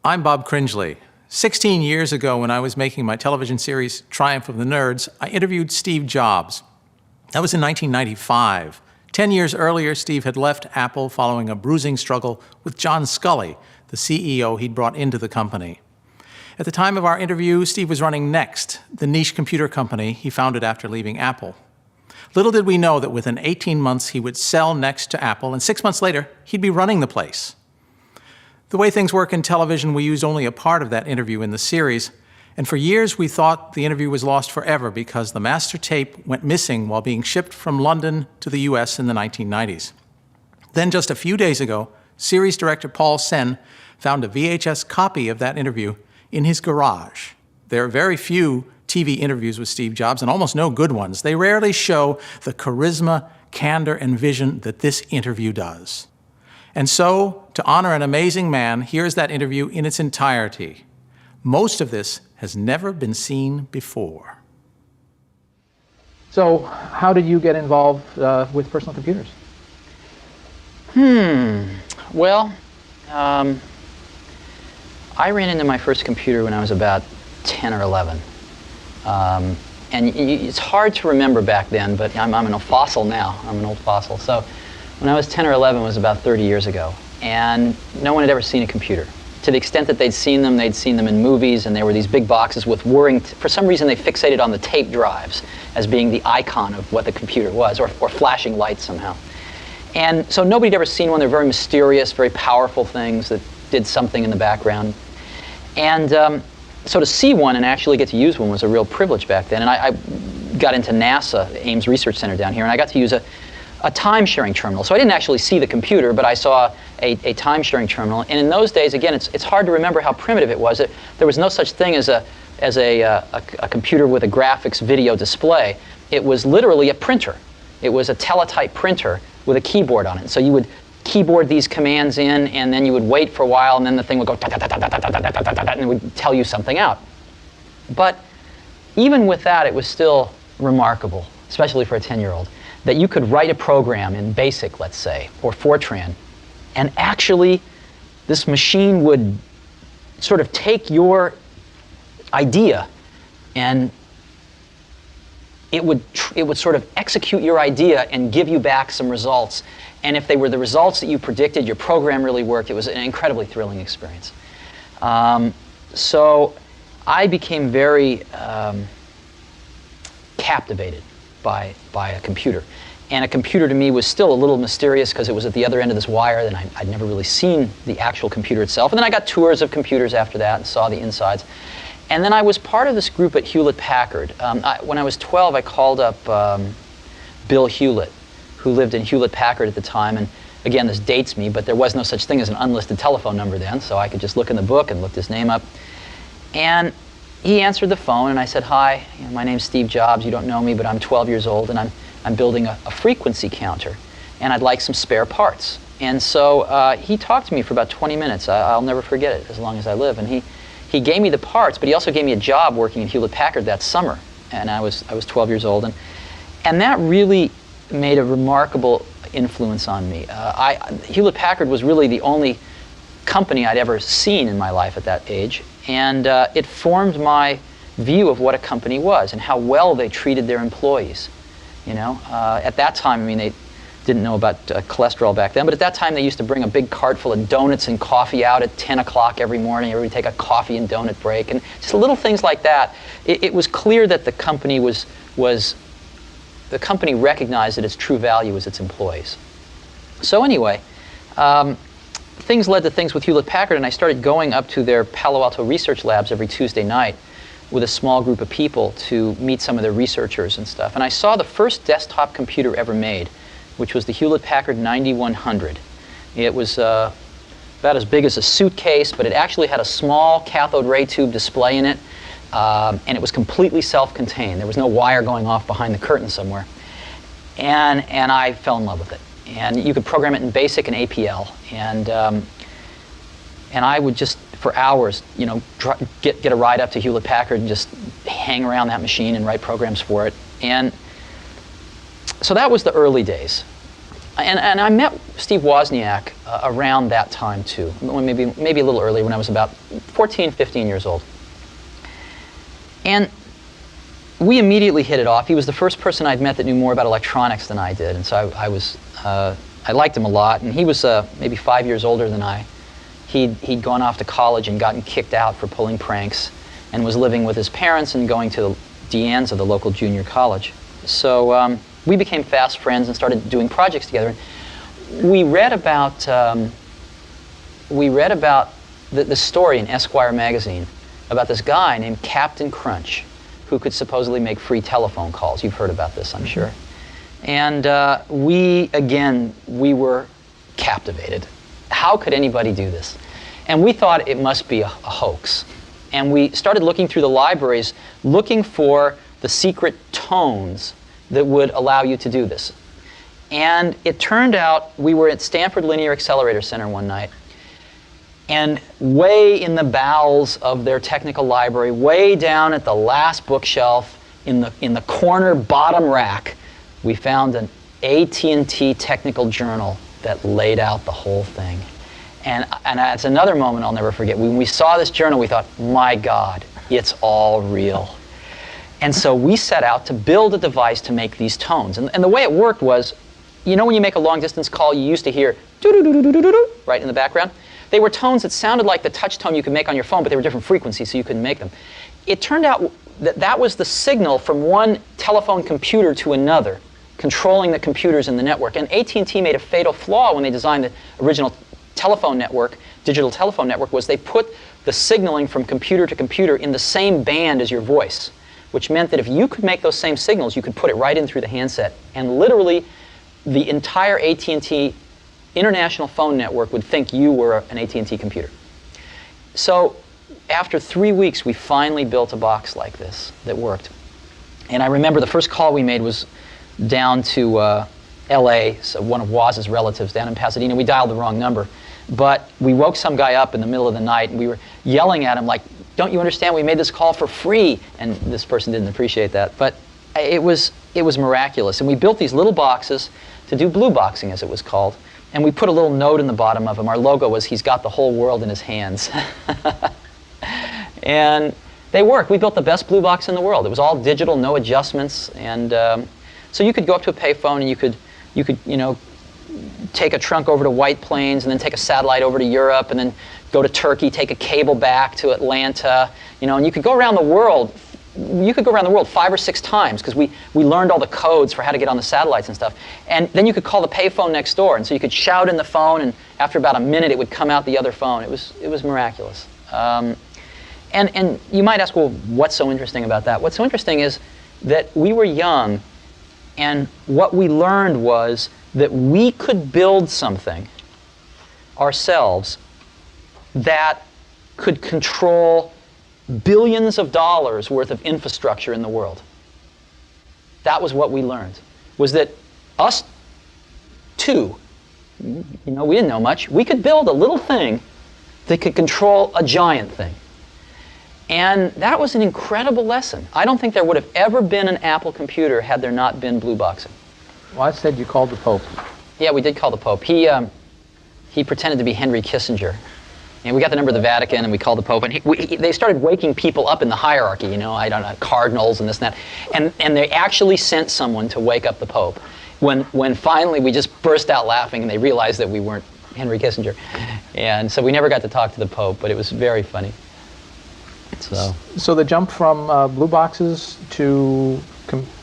I'm Bob Cringely. 16 years ago, when I was making my television series, Triumph of the Nerds, I interviewed Steve Jobs. That was in 1995. 10 years earlier, Steve had left Apple following a bruising struggle with John Sculley, the CEO he'd brought into the company. At the time of our interview, Steve was running Next, the niche computer company he founded after leaving Apple. Little did we know that within 18 months he would sell Next to Apple, and 6 months later, he'd be running the place. The way things work in television, we used only a part of that interview in the series, and for years we thought the interview was lost forever because the master tape went missing while being shipped from London to the US in the 1990s. Then just a few days ago, series director Paul Sen found a VHS copy of that interview in his garage. There are very few TV interviews with Steve Jobs, and almost no good ones. They rarely show the charisma, candor, and vision that this interview does. And so, to honor an amazing man, here's that interview in its entirety. Most of this has never been seen before. So, how did you get involved with personal computers? Well, I ran into my first computer when I was about 10 or 11. And it's hard to remember back then, but I'm an old fossil now. I'm an old fossil. So when I was 10 or 11, it was about 30 years ago. And no one had ever seen a computer. To the extent that they'd seen them in movies, and there were these big boxes with whirring, for some reason they fixated on the tape drives as being the icon of what the computer was, or flashing lights somehow. And so nobody had ever seen one. They're very mysterious, very powerful things that did something in the background. And so to see one and actually get to use one was a real privilege back then. And I got into NASA, Ames Research Center down here, and I got to use a time-sharing terminal. So I didn't actually see the computer, but I saw a time-sharing terminal. And in those days, again, it's hard to remember how primitive it was. There was no such thing as a computer with a graphics video display. It was literally a printer. It was a teletype printer with a keyboard on it. So you would keyboard these commands in, and then you would wait for a while, and then the thing would go and it would tell you something out. But even with that, it was still remarkable, especially for a 10-year-old, that you could write a program in BASIC, let's say, or Fortran, and actually this machine would sort of take your idea and it would sort of execute your idea and give you back some results. And if they were the results that you predicted, your program really worked. It was an incredibly thrilling experience. So I became very captivated by a computer. And a computer to me was still a little mysterious because it was at the other end of this wire, and I'd never really seen the actual computer itself. And then I got tours of computers after that and saw the insides. And then I was part of this group at Hewlett-Packard. When I was 12, I called up Bill Hewlett, who lived in Hewlett-Packard at the time. And again, this dates me, but there was no such thing as an unlisted telephone number then, so I could just look in the book and looked his name up. And he answered the phone, and I said, "Hi, my name's Steve Jobs. You don't know me, but I'm 12 years old, and I'm building a frequency counter, and I'd like some spare parts." And so he talked to me for about 20 minutes. I'll never forget it as long as I live. And he gave me the parts, but he also gave me a job working at Hewlett-Packard that summer. And I was 12 years old, and that really made a remarkable influence on me. Hewlett-Packard was really the only company I'd ever seen in my life at that age, and it formed my view of what a company was and how well they treated their employees. At that time, I mean, they didn't know about cholesterol back then, but at that time they used to bring a big cart full of donuts and coffee out at 10 o'clock every morning. Everybody would take a coffee and donut break, and just little things like that. It was clear that the company the company recognized that its true value was its employees. So anyway, things led to things with Hewlett-Packard, and I started going up to their Palo Alto research labs every Tuesday night with a small group of people to meet some of their researchers and stuff. And I saw the first desktop computer ever made, which was the Hewlett-Packard 9100. It was about as big as a suitcase, but it actually had a small cathode ray tube display in it, and it was completely self-contained. There was no wire going off behind the curtain somewhere. And I fell in love with it. And you could program it in BASIC and APL. And I would just, for hours, get a ride up to Hewlett-Packard and just hang around that machine and write programs for it. And so that was the early days. And I met Steve Wozniak around that time too, maybe a little earlier, when I was about 14, 15 years old. And we immediately hit it off. He was the first person I'd met that knew more about electronics than I did, and so I liked him a lot. And he was maybe 5 years older than I. He'd gone off to college and gotten kicked out for pulling pranks, and was living with his parents and going to De Anza, the local junior college. So we became fast friends and started doing projects together. We read about the story in Esquire magazine about this guy named Captain Crunch, who could supposedly make free telephone calls. You've heard about this, I'm sure. And we were captivated. How could anybody do this? And we thought it must be a hoax. And we started looking through the libraries, looking for the secret tones that would allow you to do this. And it turned out we were at Stanford Linear Accelerator Center one night, and way in the bowels of their technical library, way down at the last bookshelf, in the corner bottom rack, we found an AT&T technical journal that laid out the whole thing. And it's another moment I'll never forget. When we saw this journal, we thought, my God, it's all real. And so we set out to build a device to make these tones. And the way it worked was, you know when you make a long-distance call, you used to hear doo-doo-doo-doo-doo-doo, right in the background? They were tones that sounded like the touch tone you could make on your phone, but they were different frequencies, so you couldn't make them. It turned out that that was the signal from one telephone computer to another, controlling the computers in the network. And AT&T made a fatal flaw when they designed the original telephone network, digital telephone network, was they put the signaling from computer to computer in the same band as your voice, which meant that if you could make those same signals, you could put it right in through the handset. And literally, the entire AT&T international phone network would think you were an AT&T computer. So after 3 weeks, we finally built a box like this that worked. And I remember the first call we made was down to LA, so one of Woz's relatives down in Pasadena. We dialed the wrong number. But we woke some guy up in the middle of the night, and we were yelling at him like, don't you understand, we made this call for free? And this person didn't appreciate that. But it was miraculous. And we built these little boxes to do blue boxing, as it was called. And we put a little note in the bottom of them. Our logo was, he's got the whole world in his hands. And they worked. We built the best blue box in the world. It was all digital, no adjustments. And so you could go up to a payphone and you could take a trunk over to White Plains and then take a satellite over to Europe and then go to Turkey, take a cable back to Atlanta, and you could go around the world. You could go around the world 5 or 6 times because we learned all the codes for how to get on the satellites and stuff. And then you could call the payphone next door, and so you could shout in the phone, and after about a minute, it would come out the other phone. It was miraculous. And you might ask, well, what's so interesting about that? What's so interesting is that we were young, and what we learned was that we could build something ourselves that could control billions of dollars worth of infrastructure in the world. That was what we learned, was that us two, we didn't know much, we could build a little thing that could control a giant thing. And that was an incredible lesson. I don't think there would have ever been an Apple computer had there not been blue boxing. Well, I said you called the Pope. Yeah, we did call the Pope. He pretended to be Henry Kissinger. And we got the number of the Vatican, and we called the Pope. And they started waking people up in the hierarchy, I don't know, cardinals and this and that. And they actually sent someone to wake up the Pope. When finally we just burst out laughing, and they realized that we weren't Henry Kissinger. And so we never got to talk to the Pope, but it was very funny. So the jump from blue boxes to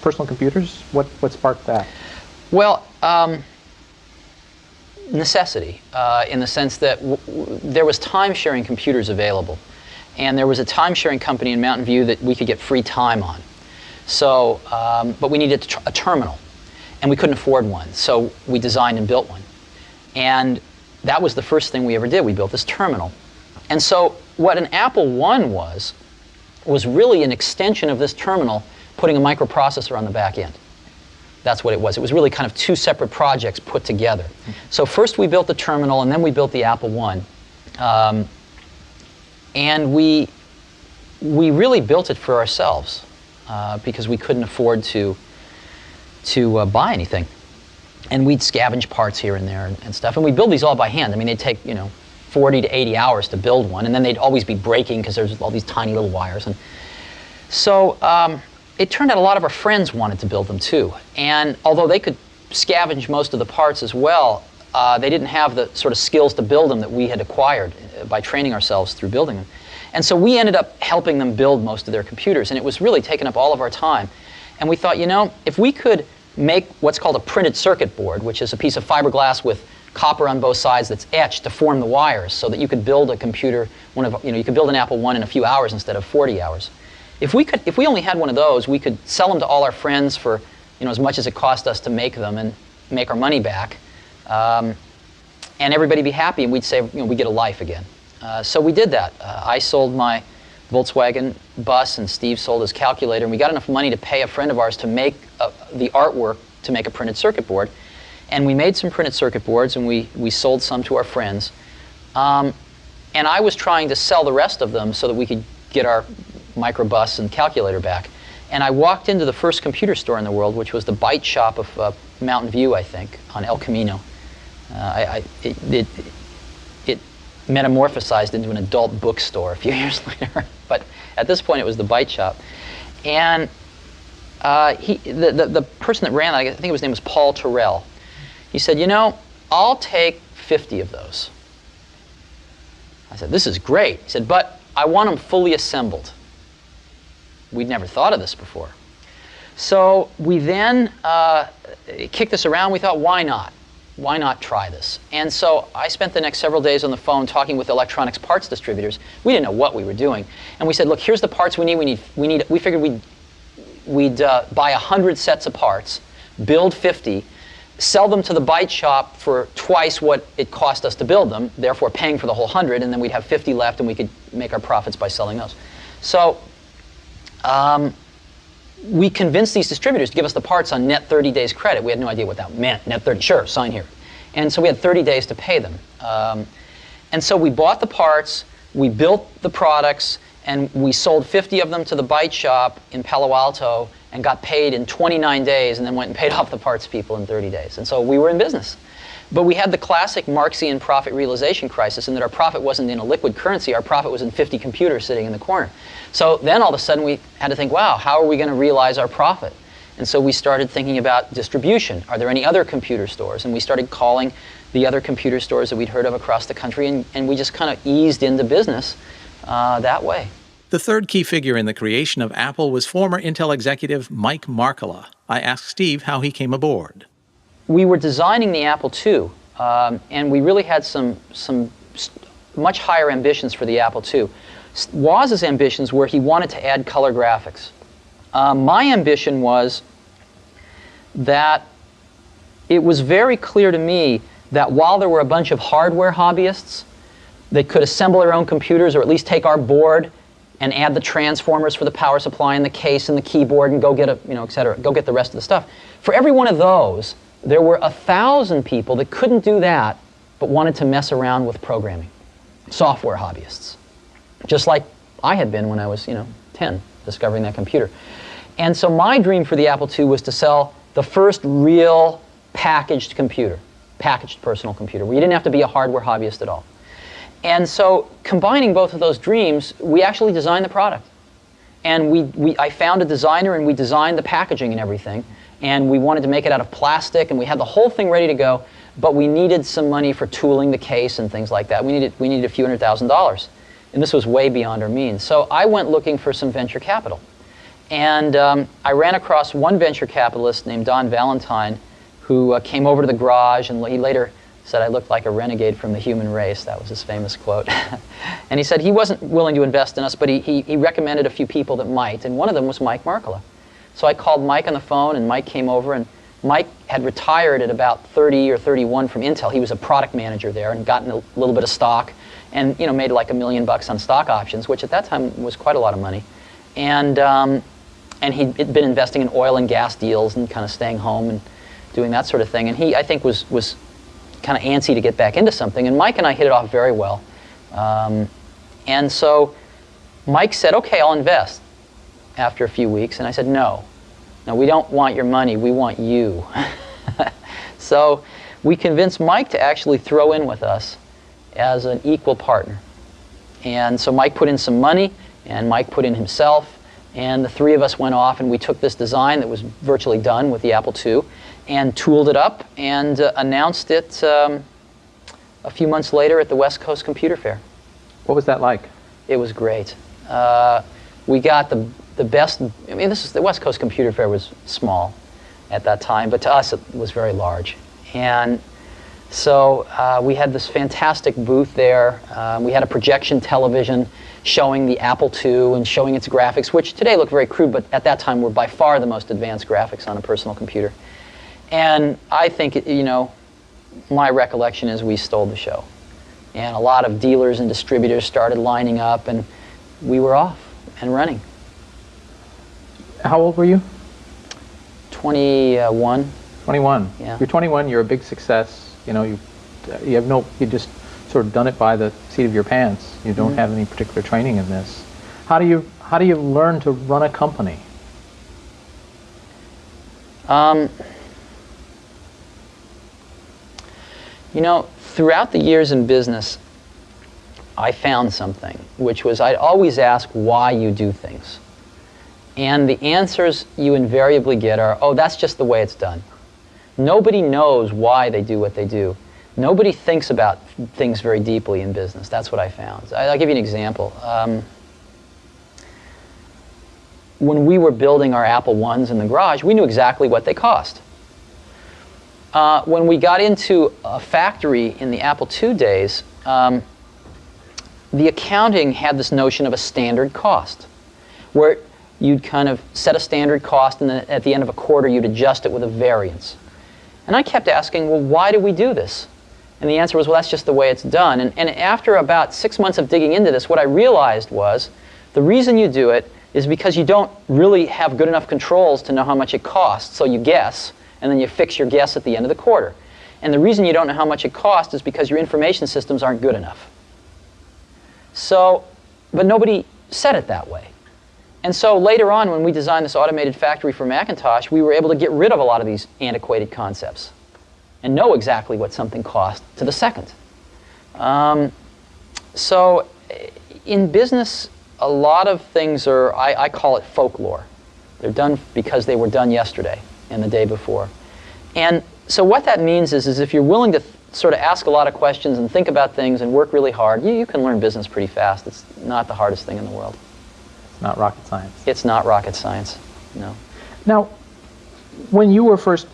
personal computers, what sparked that? Well, necessity, in the sense that there was time-sharing computers available. And there was a time-sharing company in Mountain View that we could get free time on. So, but we needed a terminal, and we couldn't afford one. So we designed and built one. And that was the first thing we ever did. We built this terminal. And so what an Apple I was really an extension of this terminal, putting a microprocessor on the back end. That's what it was. It was really kind of 2 separate projects put together. So first we built the terminal, and then we built the Apple I. And we really built it for ourselves because we couldn't afford to buy anything. And we'd scavenge parts here and there and stuff. And we'd build these all by hand. I mean, they'd take, 40 to 80 hours to build one, and then they'd always be breaking because there's all these tiny little wires. And so it turned out a lot of our friends wanted to build them too. And although they could scavenge most of the parts as well, they didn't have the sort of skills to build them that we had acquired by training ourselves through building them. And so we ended up helping them build most of their computers, and it was really taking up all of our time. And we thought, if we could make what's called a printed circuit board, which is a piece of fiberglass with copper on both sides that's etched to form the wires so that you could build a computer, you could build an Apple I in a few hours instead of 40 hours. If we only had one of those, we could sell them to all our friends for as much as it cost us to make them and make our money back, and everybody be happy, and we'd say we get a life again. So we did that. I sold my Volkswagen bus, and Steve sold his calculator, and we got enough money to pay a friend of ours to make the artwork to make a printed circuit board. And we made some printed circuit boards, and we sold some to our friends. And I was trying to sell the rest of them so that we could get our microbus and calculator back. And I walked into the first computer store in the world, which was the Byte Shop of Mountain View, I think, on El Camino. It metamorphosized into an adult bookstore a few years later. But at this point, it was the Byte Shop. And the person that ran that, I think his name was Paul Terrell, he said, I'll take 50 of those. I said, this is great. He said, but I want them fully assembled. We'd never thought of this before. So we then kicked this around. We thought, why not? Why not try this? And so I spent the next several days on the phone talking with electronics parts distributors. We didn't know what we were doing. And we said, look, here's the parts we need. We figured we'd buy 100 sets of parts, build 50, sell them to the Byte Shop for twice what it cost us to build them, therefore paying for the whole 100, and then we'd have 50 left, and we could make our profits by selling those. So we convinced these distributors to give us the parts on net 30 days credit. We had no idea what that meant. Net 30, sure, sign here. And so we had 30 days to pay them. And so we bought the parts, we built the products, and we sold 50 of them to the Byte Shop in Palo Alto and got paid in 29 days, and then went and paid off the parts people in 30 days. And so we were in business. But we had the classic Marxian profit realization crisis, in that our profit wasn't in a liquid currency, our profit was in 50 computers sitting in the corner. So then all of a sudden we had to think, wow, how are we going to realize our profit? And so we started thinking about distribution. Are there any other computer stores? And we started calling the other computer stores that we'd heard of across the country, and we just kind of eased into business that way. The third key figure in the creation of Apple was former Intel executive Mike Markkula. I asked Steve how he came aboard. We were designing the Apple II, and we really had some much higher ambitions for the Apple II. Woz's ambitions were he wanted to add color graphics. My ambition was that it was very clear to me that while there were a bunch of hardware hobbyists that could assemble their own computers, or at least take our board and add the transformers for the power supply and the case and the keyboard and go get et cetera, go get the rest of the stuff. For every one of those, there were 1,000 people that couldn't do that but wanted to mess around with programming. Software hobbyists. Just like I had been when I was 10, discovering that computer. And so my dream for the Apple II was to sell the first real packaged computer, packaged personal computer, where you didn't have to be a hardware hobbyist at all. And so combining both of those dreams, we actually designed the product. And I found a designer, and we designed the packaging and everything. And we wanted to make it out of plastic, and we had the whole thing ready to go, but we needed some money for tooling the case and things like that. We needed a few $100,000. And this was way beyond our means. So I went looking for some venture capital. And I ran across one venture capitalist named Don Valentine, who came over to the garage, and he later said I looked like a renegade from the human race. That was his famous quote. And he said he wasn't willing to invest in us, but he recommended a few people that might, and one of them was Mike Markkula. So I called Mike on the phone, and Mike came over, and Mike had retired at about 30 or 31 from Intel. He was a product manager there and gotten a little bit of stock, and made like $1 million on stock options, which at that time was quite a lot of money. And he'd been investing in oil and gas deals and kind of staying home and doing that sort of thing. And he, I think, was kind of antsy to get back into something. And Mike and I hit it off very well. And so Mike said, okay, I'll invest after a few weeks. And I said, no, we don't want your money. We want you. So we convinced Mike to actually throw in with us as an equal partner. And so Mike put in some money, and Mike put in himself, and the three of us went off and we took this design that was virtually done with the Apple II and tooled it up and announced it a few months later at the West Coast Computer Fair. What was that like? It was great. We got the best. I mean, the West Coast Computer Fair was small at that time, but to us it was very large. And so we had this fantastic booth there. We had a projection television showing the Apple II and showing its graphics, which today look very crude, but at that time were by far the most advanced graphics on a personal computer. And I think, you know, my recollection is we stole the show. And a lot of dealers and distributors started lining up, and we were off and running. How old were you? 21. 21. Yeah. You're 21. You're a big success. You know, you just sort of done it by the seat of your pants. You don't have any particular training in this. How do you learn to run a company? You know, throughout the years in business, I found something, which was I'd always ask why you do things. And the answers you invariably get are, oh, that's just the way it's done. Nobody knows why they do what they do. Nobody thinks about things very deeply in business. That's what I found. I'll give you an example. When we were building our Apple I's in the garage, we knew exactly what they cost. When we got into a factory in the Apple II days, the accounting had this notion of a standard cost, where you'd kind of set a standard cost, and then at the end of a quarter you'd adjust it with a variance. And I kept asking, well, why do we do this? And the answer was, well, that's just the way it's done. And after about 6 months of digging into this, what I realized was the reason you do it is because you don't really have good enough controls to know how much it costs, so you guess, and then you fix your guess at the end of the quarter. And the reason you don't know how much it costs is because your information systems aren't good enough. So, but nobody said it that way. And so later on, when we designed this automated factory for Macintosh, we were able to get rid of a lot of these antiquated concepts and know exactly what something cost to the second. So in business, a lot of things are, I call it folklore. They're done because they were done yesterday and the day before. And so what that means is if you're willing to sort of ask a lot of questions and think about things and work really hard, you can learn business pretty fast. It's not the hardest thing in the world. It's not rocket science. It's not rocket science, no. Now, when you were first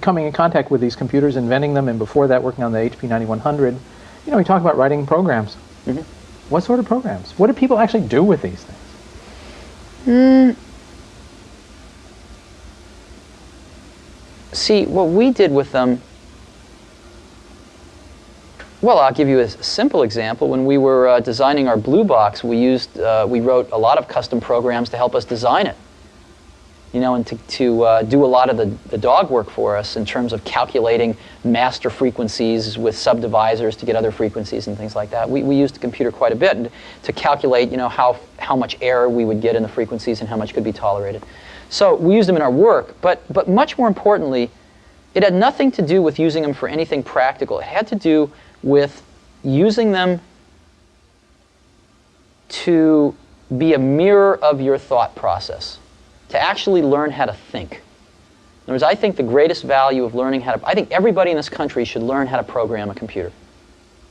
coming in contact with these computers, inventing them, and before that working on the HP 9100, you know, we talk about writing programs. Mm-hmm. What sort of programs? What do people actually do with these things? See, what we did with them, well, I'll give you a simple example. When we were designing our Blue Box, we wrote a lot of custom programs to help us design it. You know, and to do a lot of the dog work for us in terms of calculating master frequencies with subdivisors to get other frequencies and things like that. We used the computer quite a bit to calculate, you know, how much error we would get in the frequencies and how much could be tolerated. So we used them in our work, but much more importantly, it had nothing to do with using them for anything practical. It had to do with using them to be a mirror of your thought process, to actually learn how to think. In other words, I think the greatest value of learning how to, I think everybody in this country should learn how to program a computer,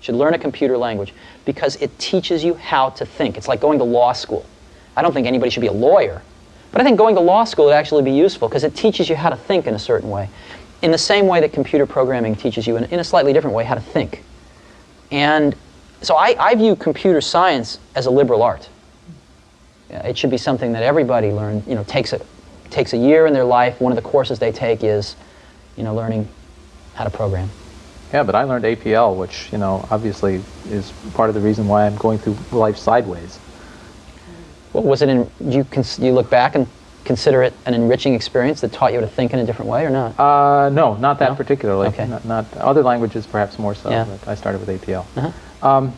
should learn a computer language, because it teaches you how to think. It's like going to law school. I don't think anybody should be a lawyer, but I think going to law school would actually be useful because it teaches you how to think in a certain way, in the same way that computer programming teaches you in a slightly different way how to think. And so I view computer science as a liberal art. It should be something that everybody learns, you know, takes a year in their life. One of the courses they take is, you know, learning how to program. Yeah, but I learned APL, which, you know, obviously is part of the reason why I'm going through life sideways. Well, was it you look back and consider it an enriching experience that taught you to think in a different way, or not? No, not that particularly. Okay. Not other languages, perhaps more so. Yeah. But I started with APL. Uh-huh.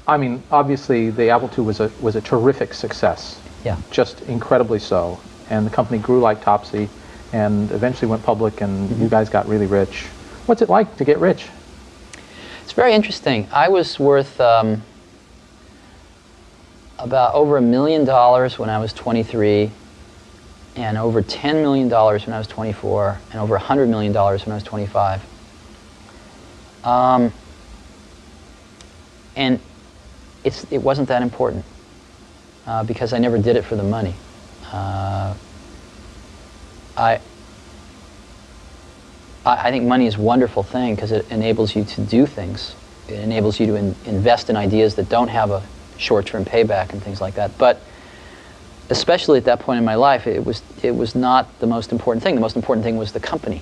I mean, obviously, the Apple II was a terrific success. Yeah. Just incredibly so. And the company grew like Topsy. and eventually went public, and you guys got really rich. What's it like to get rich? It's very interesting. I was worth about over $1 million when I was 23, and over $10 million when I was 24, and over $100 million when I was 25. And it wasn't that important because I never did it for the money. I think money is a wonderful thing because it enables you to do things. It enables you to invest in ideas that don't have a short-term payback and things like that. But especially at that point in my life, it was not the most important thing. The most important thing was the company,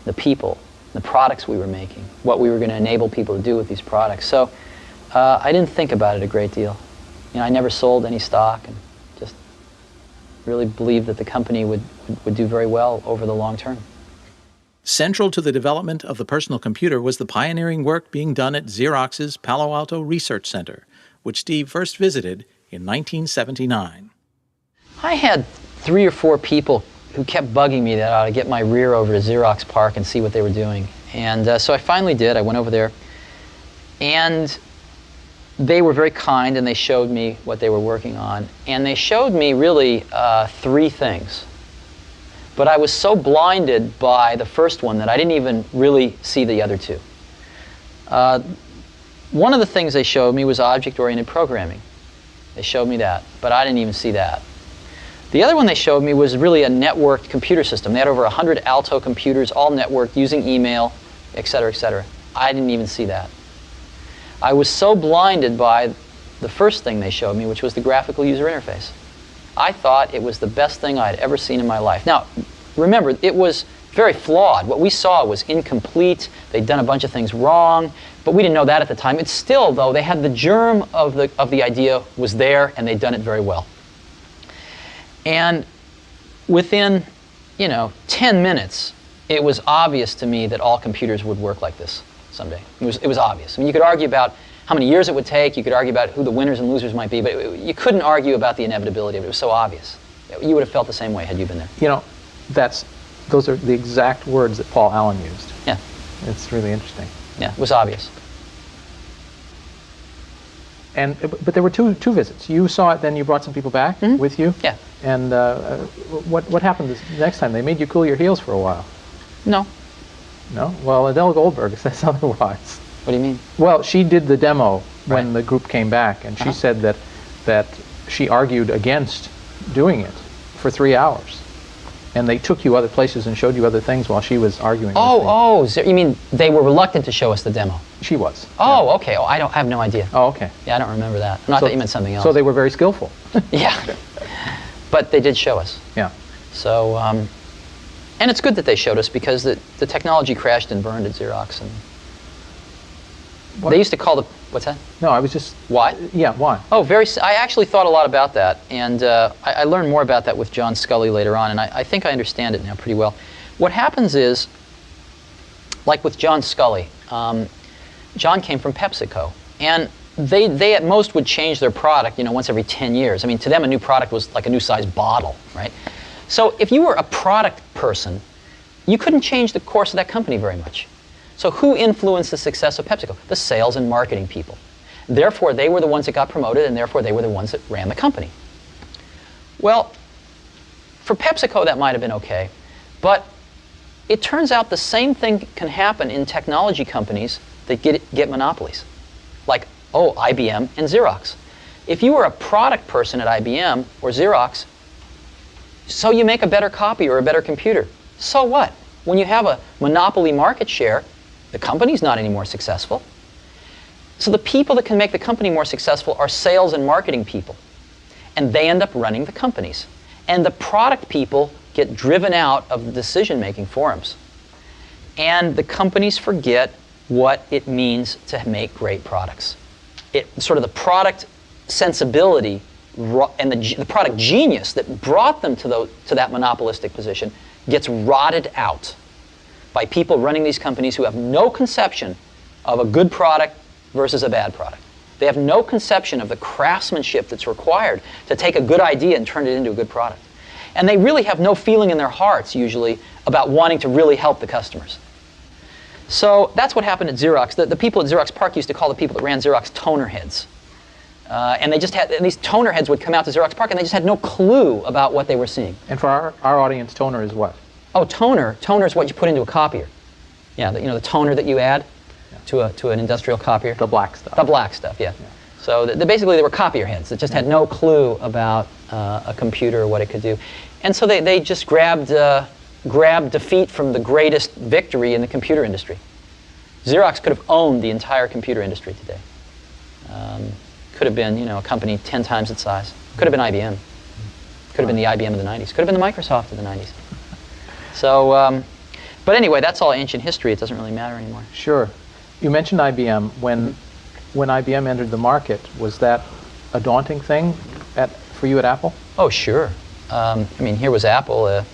the people, the products we were making, what we were going to enable people to do with these products. So I didn't think about it a great deal. You know, I never sold any stock and just really believed that the company would do very well over the long term. Central to the development of the personal computer was the pioneering work being done at Xerox's Palo Alto Research Center, which Steve first visited in 1979. I had 3 or 4 people who kept bugging me that I ought to get my rear over to Xerox PARC and see what they were doing. And so I finally did. I went over there, and they were very kind, and they showed me what they were working on. And they showed me really 3 things. But I was so blinded by the first one that I didn't even really see the other 2. One of the things they showed me was object-oriented programming. They showed me that, but I didn't even see that. The other one they showed me was really a networked computer system. They had over 100 Alto computers, all networked, using email, et cetera, et cetera. I didn't even see that. I was so blinded by the first thing they showed me, which was the graphical user interface. I thought it was the best thing I had ever seen in my life. Now, remember, it was very flawed. What we saw was incomplete. They'd done a bunch of things wrong, but we didn't know that at the time. It's still, though, they had the germ of the idea was there, and they'd done it very well. And within, 10 minutes, it was obvious to me that all computers would work like this someday. It was obvious. I mean, you could argue about how many years it would take, you could argue about who the winners and losers might be, but you couldn't argue about the inevitability of it. It was so obvious. You would have felt the same way had you been there. Those are the exact words that Paul Allen used. Yeah. It's really interesting. Yeah, it was obvious. But there were two visits. You saw it, then you brought some people back with you? Yeah. And what happened the next time? They made you cool your heels for a while. No. No? Well, Adele Goldberg says otherwise. What do you mean? Well, she did the demo when Right. the group came back, and she said that she argued against doing it for 3 hours. And they took you other places and showed you other things while she was arguing. You mean they were reluctant to show us the demo? She was. Oh, okay. Oh, I have no idea. Oh, okay. Yeah, I don't remember that. I thought you meant something else. So they were very skillful. Yeah. But they did show us. Yeah. So, and it's good that they showed us because the technology crashed and burned at Xerox. And they used to call what's that? No, I was just... Why? Yeah, why? Oh, I actually thought a lot about that, and I learned more about that with John Scully later on, and I think I understand it now pretty well. What happens is, like with John Scully, John came from PepsiCo, and they at most would change their product, once every 10 years. I mean, to them, a new product was like a new size bottle, right? So if you were a product person, you couldn't change the course of that company very much. So who influenced the success of PepsiCo? The sales and marketing people. Therefore, they were the ones that got promoted, and therefore they were the ones that ran the company. Well, for PepsiCo, that might have been okay, but it turns out the same thing can happen in technology companies that get monopolies, like, IBM and Xerox. If you were a product person at IBM or Xerox, so you make a better copy or a better computer. So what? When you have a monopoly market share, the company's not any more successful. So the people that can make the company more successful are sales and marketing people. And they end up running the companies. And the product people get driven out of the decision-making forums. And the companies forget what it means to make great products. Sort of the product sensibility and the product genius that brought them to that monopolistic position gets rotted out by people running these companies who have no conception of a good product versus a bad product. They have no conception of the craftsmanship that's required to take a good idea and turn it into a good product. And they really have no feeling in their hearts, usually, about wanting to really help the customers. So that's what happened at Xerox. The people at Xerox PARC used to call the people that ran Xerox toner heads. And they just had, and these toner heads would come out to Xerox PARC and they just had no clue about what they were seeing. And for our audience, toner is what? Oh, toner. Toner is what you put into a copier. Yeah, the toner that you add to an industrial copier. The black stuff. The black stuff, yeah. So basically they were copier heads that just had no clue about a computer or what it could do. And so they just grabbed defeat from the greatest victory in the computer industry. Xerox could have owned the entire computer industry today. Could have been, a company 10 times its size. Could have been IBM. Could have been the IBM of the 90s. Could have been the Microsoft of the 90s. So, but anyway, that's all ancient history. It doesn't really matter anymore. Sure. You mentioned IBM. When IBM entered the market, was that a daunting thing for you at Apple? Oh, sure. Here was Apple, a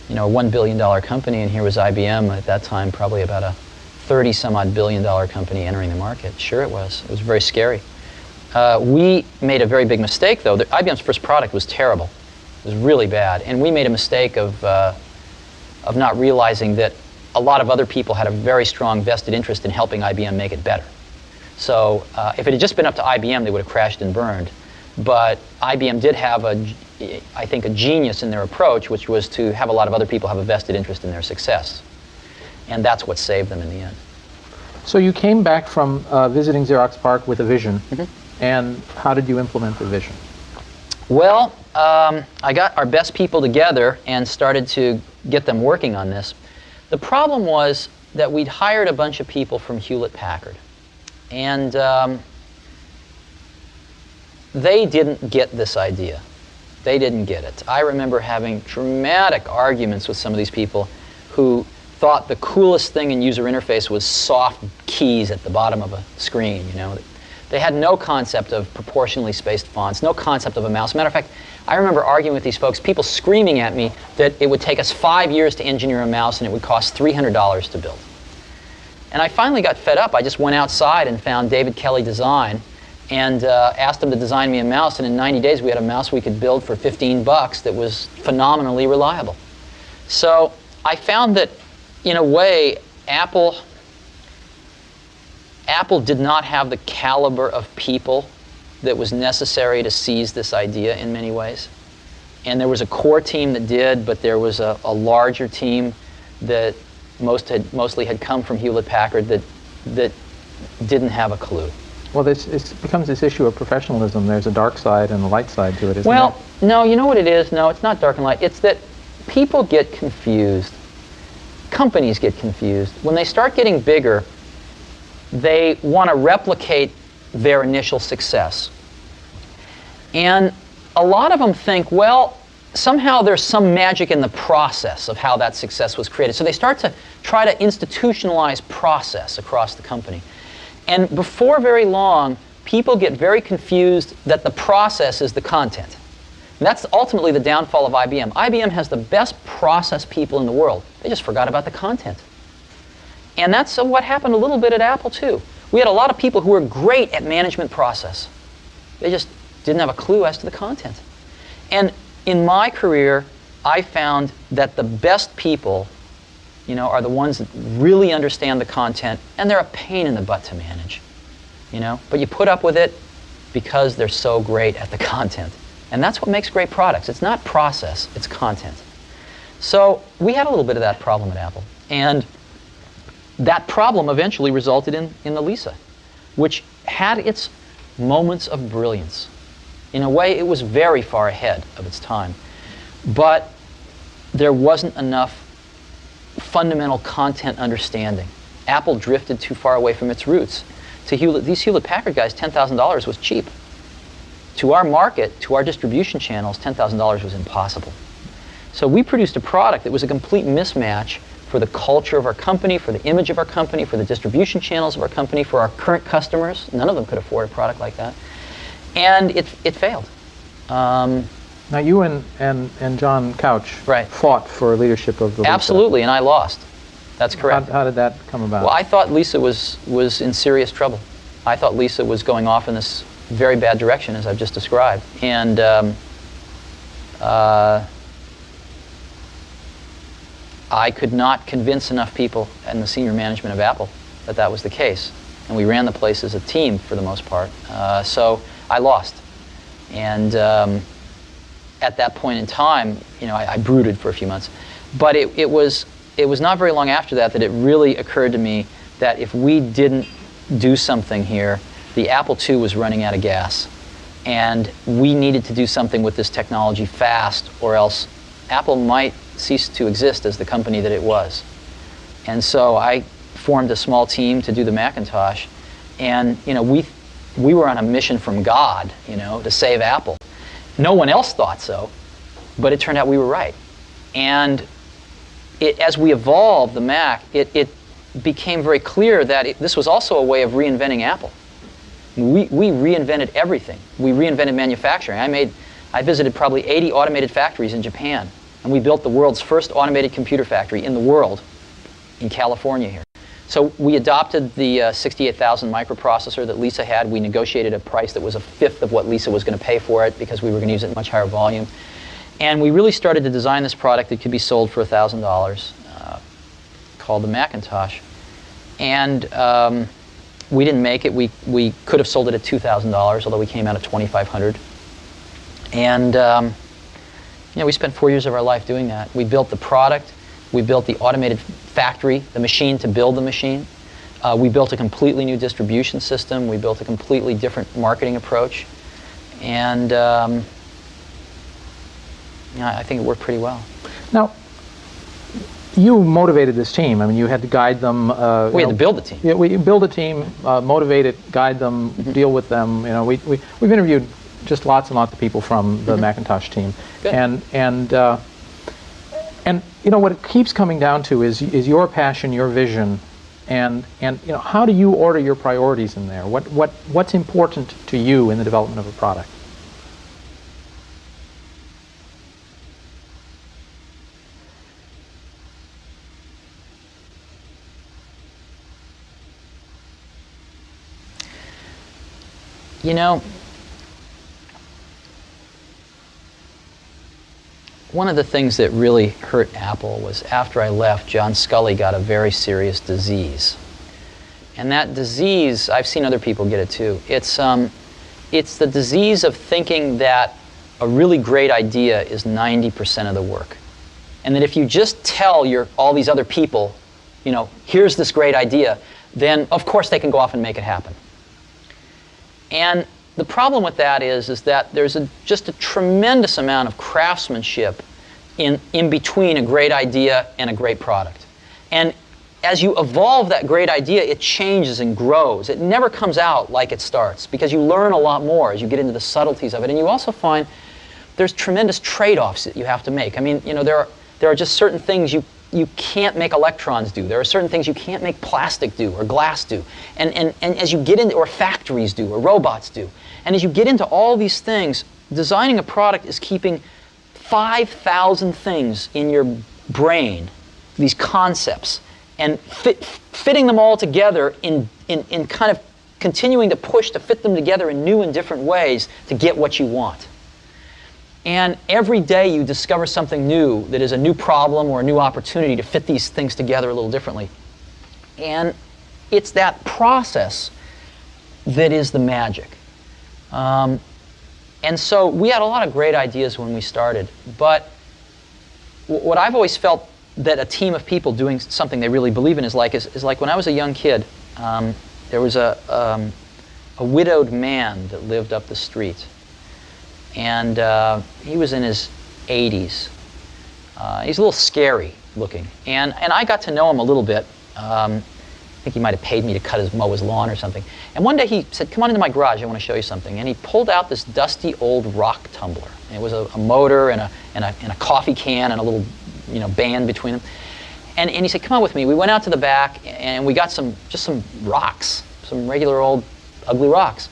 $1 billion company, and here was IBM at that time, probably about a 30-some-odd billion-dollar company entering the market. Sure it was. It was very scary. We made a very big mistake, though. IBM's first product was terrible. It was really bad. And we made a mistake of not realizing that a lot of other people had a very strong vested interest in helping IBM make it better. So if it had just been up to IBM, they would have crashed and burned. But IBM did have, I think, a genius in their approach, which was to have a lot of other people have a vested interest in their success. And that's what saved them in the end. So you came back from visiting Xerox PARC with a vision. And how did you implement the vision? Well, I got our best people together and started to get them working on this. The problem was that we'd hired a bunch of people from Hewlett-Packard. And they didn't get this idea. They didn't get it. I remember having dramatic arguments with some of these people who thought the coolest thing in user interface was soft keys at the bottom of a screen, They had no concept of proportionally spaced fonts, no concept of a mouse. Matter of fact, I remember arguing with these folks, people screaming at me that it would take us 5 years to engineer a mouse and it would cost $300 to build. And I finally got fed up. I just went outside and found David Kelly Design and asked him to design me a mouse. And in 90 days, we had a mouse we could build for 15 bucks that was phenomenally reliable. So I found that, in a way, Apple did not have the caliber of people that was necessary to seize this idea in many ways. And there was a core team that did, but there was a larger team that mostly had come from Hewlett-Packard that didn't have a clue. Well, it becomes this issue of professionalism. There's a dark side and a light side to it, isn't there? Well, no, you know what it is? No, it's not dark and light. It's that people get confused. Companies get confused. When they start getting bigger, they want to replicate their initial success. And a lot of them think, well, somehow there's some magic in the process of how that success was created. So they start to try to institutionalize process across the company. And before very long, people get very confused that the process is the content. And that's ultimately the downfall of IBM. IBM has the best process people in the world. They just forgot about the content. And that's what happened a little bit at Apple, too. We had a lot of people who were great at management process. They just didn't have a clue as to the content. And in my career, I found that the best people, are the ones that really understand the content, and they're a pain in the butt to manage, But you put up with it because they're so great at the content. And that's what makes great products. It's not process, it's content. So we had a little bit of that problem at Apple. And that problem eventually resulted in the Lisa, which had its moments of brilliance. In a way, it was very far ahead of its time. But there wasn't enough fundamental content understanding. Apple drifted too far away from its roots. To these Hewlett-Packard guys, $10,000 was cheap. To our market, to our distribution channels, $10,000 was impossible. So we produced a product that was a complete mismatch for the culture of our company, for the image of our company, for the distribution channels of our company, for our current customers. None of them could afford a product like that. And it failed. Now you and John Couch fought for leadership of the Lisa. Absolutely, and I lost. That's correct. How did that come about? Well, I thought Lisa was in serious trouble. I thought Lisa was going off in this very bad direction, as I've just described. And I could not convince enough people in the senior management of Apple that that was the case. And we ran the place as a team for the most part. So I lost. And at that point in time, I brooded for a few months. But it was not very long after that it really occurred to me that if we didn't do something here, the Apple II was running out of gas. And we needed to do something with this technology fast, or else Apple might cease to exist as the company that it was. And so I formed a small team to do the Macintosh. And we were on a mission from God, to save Apple. No one else thought so, but it turned out we were right. And as we evolved the Mac, it became very clear that this was also a way of reinventing Apple. We reinvented everything. We reinvented manufacturing. I visited probably 80 automated factories in Japan, and we built the world's first automated computer factory in the world in California here. So we adopted the 68,000 microprocessor that Lisa had. We negotiated a price that was a fifth of what Lisa was going to pay for it because we were going to use it in much higher volume. And we really started to design this product that could be sold for $1,000 called the Macintosh. And we didn't make it. We could have sold it at $2,000, although we came out at $2,500. And we spent 4 years of our life doing that. We built the product. We built the automated factory, the machine to build the machine. We built a completely new distribution system. We built a completely different marketing approach. And I think it worked pretty well. Now, you motivated this team. I mean, you had to guide them. We had to build the team. Yeah, we build a team, motivate it, guide them, deal with them. We've interviewed just lots and lots of people from the Macintosh team. Good. And what it keeps coming down to is your passion, your vision, and how do you order your priorities in there? What's important to you in the development of a product? One of the things that really hurt Apple was after I left, John Sculley got a very serious disease. And that disease, I've seen other people get it too. It's the disease of thinking that a really great idea is 90% of the work. And that if you just tell all these other people, here's this great idea, then of course they can go off and make it happen. And the problem with that is that there's just a tremendous amount of craftsmanship in between a great idea and a great product. And as you evolve that great idea, it changes and grows. It never comes out like it starts because you learn a lot more as you get into the subtleties of it. And you also find there's tremendous trade-offs that you have to make. I mean, there are just certain things you can't make electrons do. There are certain things you can't make plastic do or glass do. And as you get into, or factories do, or robots do. And as you get into all these things, designing a product is keeping 5,000 things in your brain, these concepts, and fitting them all together in kind of continuing to push to fit them together in new and different ways to get what you want. And every day you discover something new that is a new problem or a new opportunity to fit these things together a little differently. And it's that process that is the magic. And so we had a lot of great ideas when we started, but what I've always felt that a team of people doing something they really believe in is like when I was a young kid, there was a widowed man that lived up the street. And he was in his 80s. He's a little scary looking. And I got to know him a little bit. I think he might have paid me to mow his lawn or something. And one day he said, "Come on into my garage, I want to show you something." And he pulled out this dusty old rock tumbler. And it was a motor and a coffee can and a little band between them. And he said, "Come on with me." We went out to the back and we got some rocks, some regular old ugly rocks.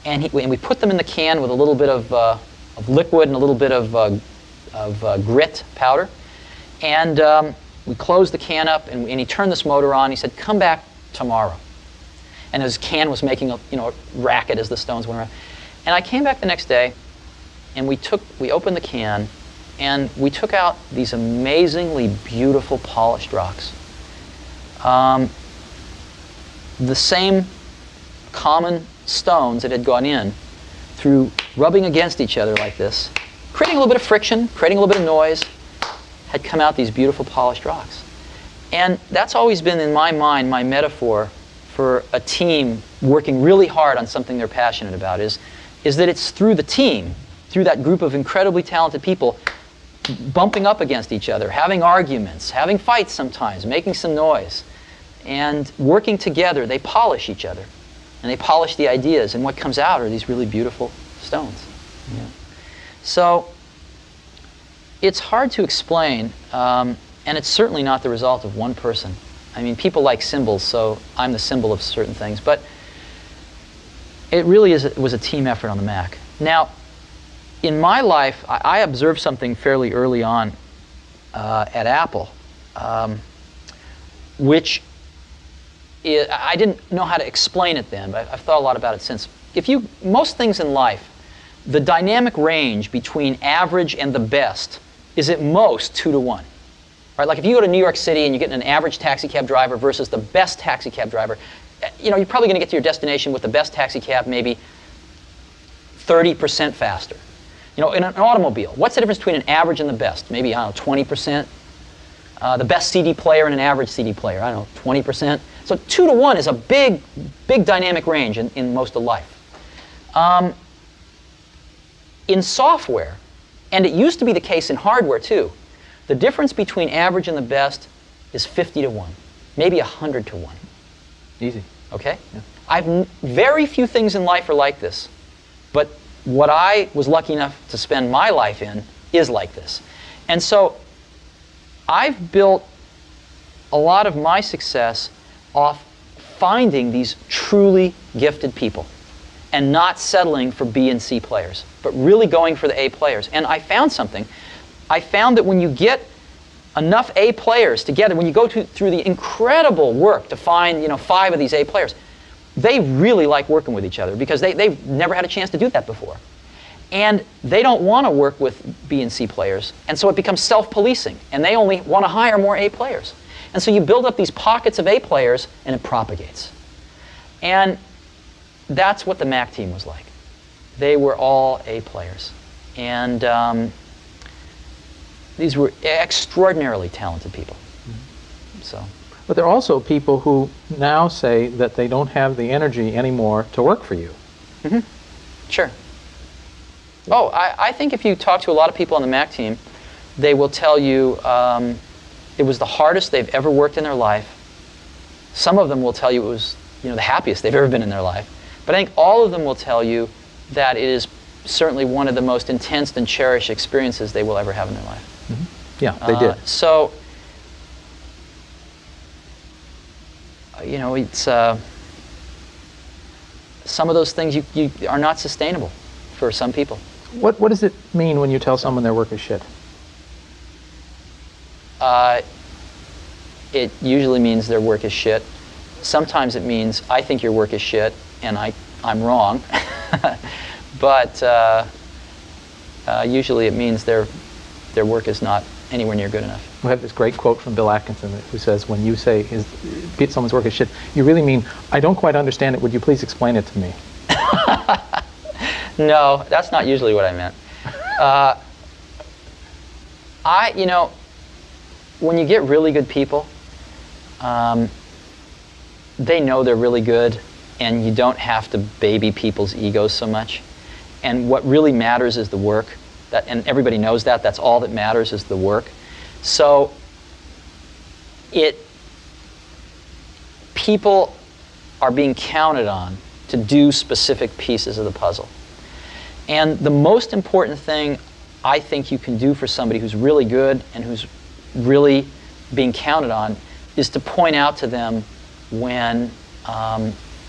And we put them in the can with a little bit of liquid and a little bit of grit powder. And we closed the can up and he turned this motor on. He said, "Come back tomorrow." And his can was making a racket as the stones went around. And I came back the next day and we opened the can and we took out these amazingly beautiful polished rocks. The same common stones that had gone in through rubbing against each other like this, creating a little bit of friction, creating a little bit of noise, had come out these beautiful polished rocks. And that's always been, in my mind, my metaphor for a team working really hard on something they're passionate about, is that it's through the team, through that group of incredibly talented people, bumping up against each other, having arguments, having fights sometimes, making some noise, and working together, they polish each other. And they polish the ideas, and what comes out are these really beautiful stones. Yeah. So it's hard to explain, and it's certainly not the result of one person. I mean, people like symbols, so I'm the symbol of certain things, but it really was a team effort on the Mac. Now, in my life, I observed something fairly early on at Apple, which I didn't know how to explain it then, but I've thought a lot about it since. Most things in life, the dynamic range between average and the best is at most 2 to 1. Right? Like if you go to New York City and you get an average taxi cab driver versus the best taxi cab driver, you're probably going to get to your destination with the best taxi cab maybe 30% faster. In an automobile, what's the difference between an average and the best? Maybe, I don't know, 20%. The best CD player and an average CD player, I don't know, 20%. So 2 to 1 is a big, big dynamic range in most of life. In software, and it used to be the case in hardware too, the difference between average and the best is 50 to 1, maybe 100 to 1. Easy. Okay? Yeah. Very few things in life are like this, but what I was lucky enough to spend my life in is like this. And so I've built a lot of my success off finding these truly gifted people and not settling for B and C players, but really going for the A players. And I found something. I found that when you get enough A players together, when you go through the incredible work to find 5 of these A players, they really like working with each other because they've never had a chance to do that before. And they don't want to work with B and C players, and so it becomes self-policing, and they only want to hire more A players. And so you build up these pockets of A players, and it propagates. And that's what the Mac team was like. They were all A players. And these were extraordinarily talented people. So. But there are also people who now say that they don't have the energy anymore to work for you. Mm-hmm. Sure. Oh, I think if you talk to a lot of people on the Mac team, they will tell you it was the hardest they've ever worked in their life. Some of them will tell you it was the happiest they've ever been in their life. But I think all of them will tell you that it is certainly one of the most intense and cherished experiences they will ever have in their life. Mm-hmm. Yeah, they did. So, it's some of those things you are not sustainable for some people. What does it mean when you tell someone their work is shit? It usually means their work is shit. Sometimes it means I think your work is shit and I'm wrong. But usually it means their work is not anywhere near good enough. We have this great quote from Bill Atkinson who says, when you say someone's work is shit, you really mean, I don't quite understand it, would you please explain it to me? No, that's not usually what I meant. When you get really good people, they know they're really good, and you don't have to baby people's egos so much. And what really matters is the work. And everybody knows that. That's all that matters is the work. So people are being counted on to do specific pieces of the puzzle. And the most important thing I think you can do for somebody who's really good and who's really being counted on is to point out to them when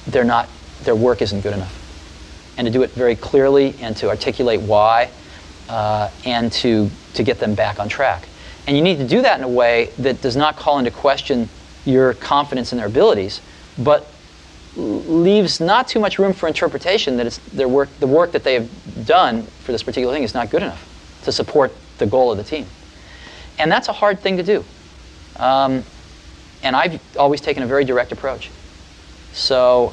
their work isn't good enough. And to do it very clearly and to articulate why and to get them back on track. And you need to do that in a way that does not call into question your confidence in their abilities, but leaves not too much room for interpretation that it's the work that they have done for this particular thing is not good enough to support the goal of the team. And that's a hard thing to do. And I've always taken a very direct approach. So,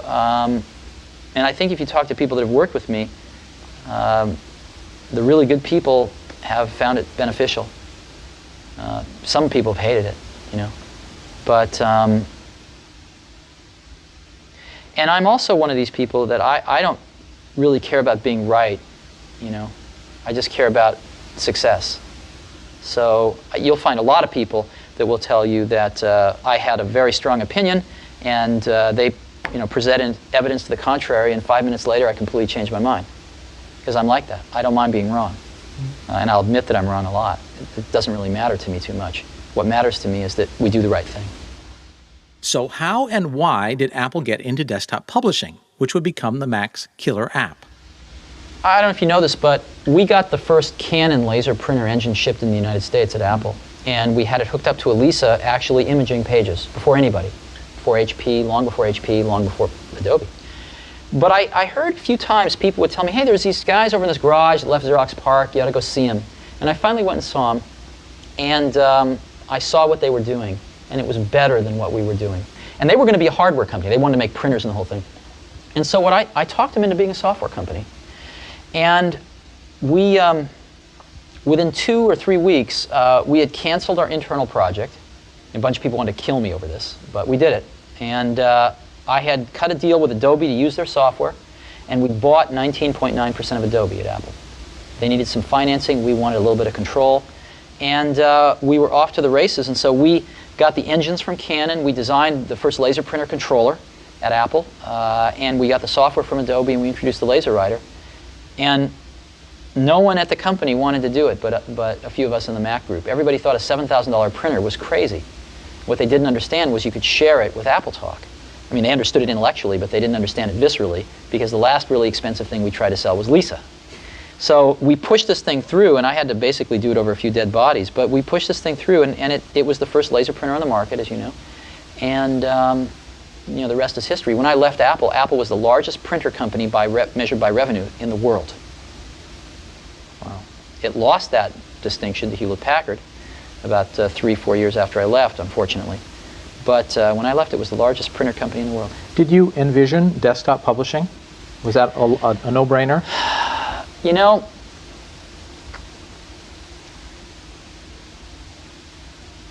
and I think if you talk to people that have worked with me, the really good people have found it beneficial. Some people have hated it, you know. But, and I'm also one of these people that I don't really care about being right, you know. I just care about success. So you'll find a lot of people that will tell you that I had a very strong opinion, and they, you know, presented evidence to the contrary, and 5 minutes later I completely changed my mind. Because I'm like that. I don't mind being wrong. And I'll admit that I'm wrong a lot. It doesn't really matter to me too much. What matters to me is that we do the right thing. So how and why did Apple get into desktop publishing, which would become the Mac's killer app? I don't know if you know this, but we got the first Canon laser printer engine shipped in the United States at Apple. And we had it hooked up to a Lisa, actually imaging pages, before anybody. Before HP, long before HP, long before Adobe. But I heard a few times people would tell me, hey, there's these guys over in this garage that left Xerox PARC, you ought to go see them. And I finally went and saw them, and I saw what they were doing, and it was better than what we were doing. And they were going to be a hardware company. They wanted to make printers and the whole thing. And so what I talked them into being a software company. And we, within 2 or 3 weeks, we had canceled our internal project. A bunch of people wanted to kill me over this, but we did it. And I had cut a deal with Adobe to use their software, and we bought 19.9% of Adobe at Apple. They needed some financing. We wanted a little bit of control. And we were off to the races. And so we got the engines from Canon. We designed the first laser printer controller at Apple. And we got the software from Adobe, and we introduced the LaserWriter. And no one at the company wanted to do it but a few of us in the Mac group. Everybody thought a $7,000 printer was crazy. What they didn't understand was you could share it with AppleTalk. I mean, they understood it intellectually, but they didn't understand it viscerally, because the last really expensive thing we tried to sell was Lisa. So we pushed this thing through, and I had to basically do it over a few dead bodies, but we pushed this thing through, and it was the first laser printer on the market, as you know. And you know, the rest is history. When I left Apple, Apple was the largest printer company measured by revenue in the world. Wow. It lost that distinction to Hewlett-Packard about 3 or 4 years after I left, unfortunately. But when I left, it was the largest printer company in the world. Did you envision desktop publishing? Was that a no-brainer? You know,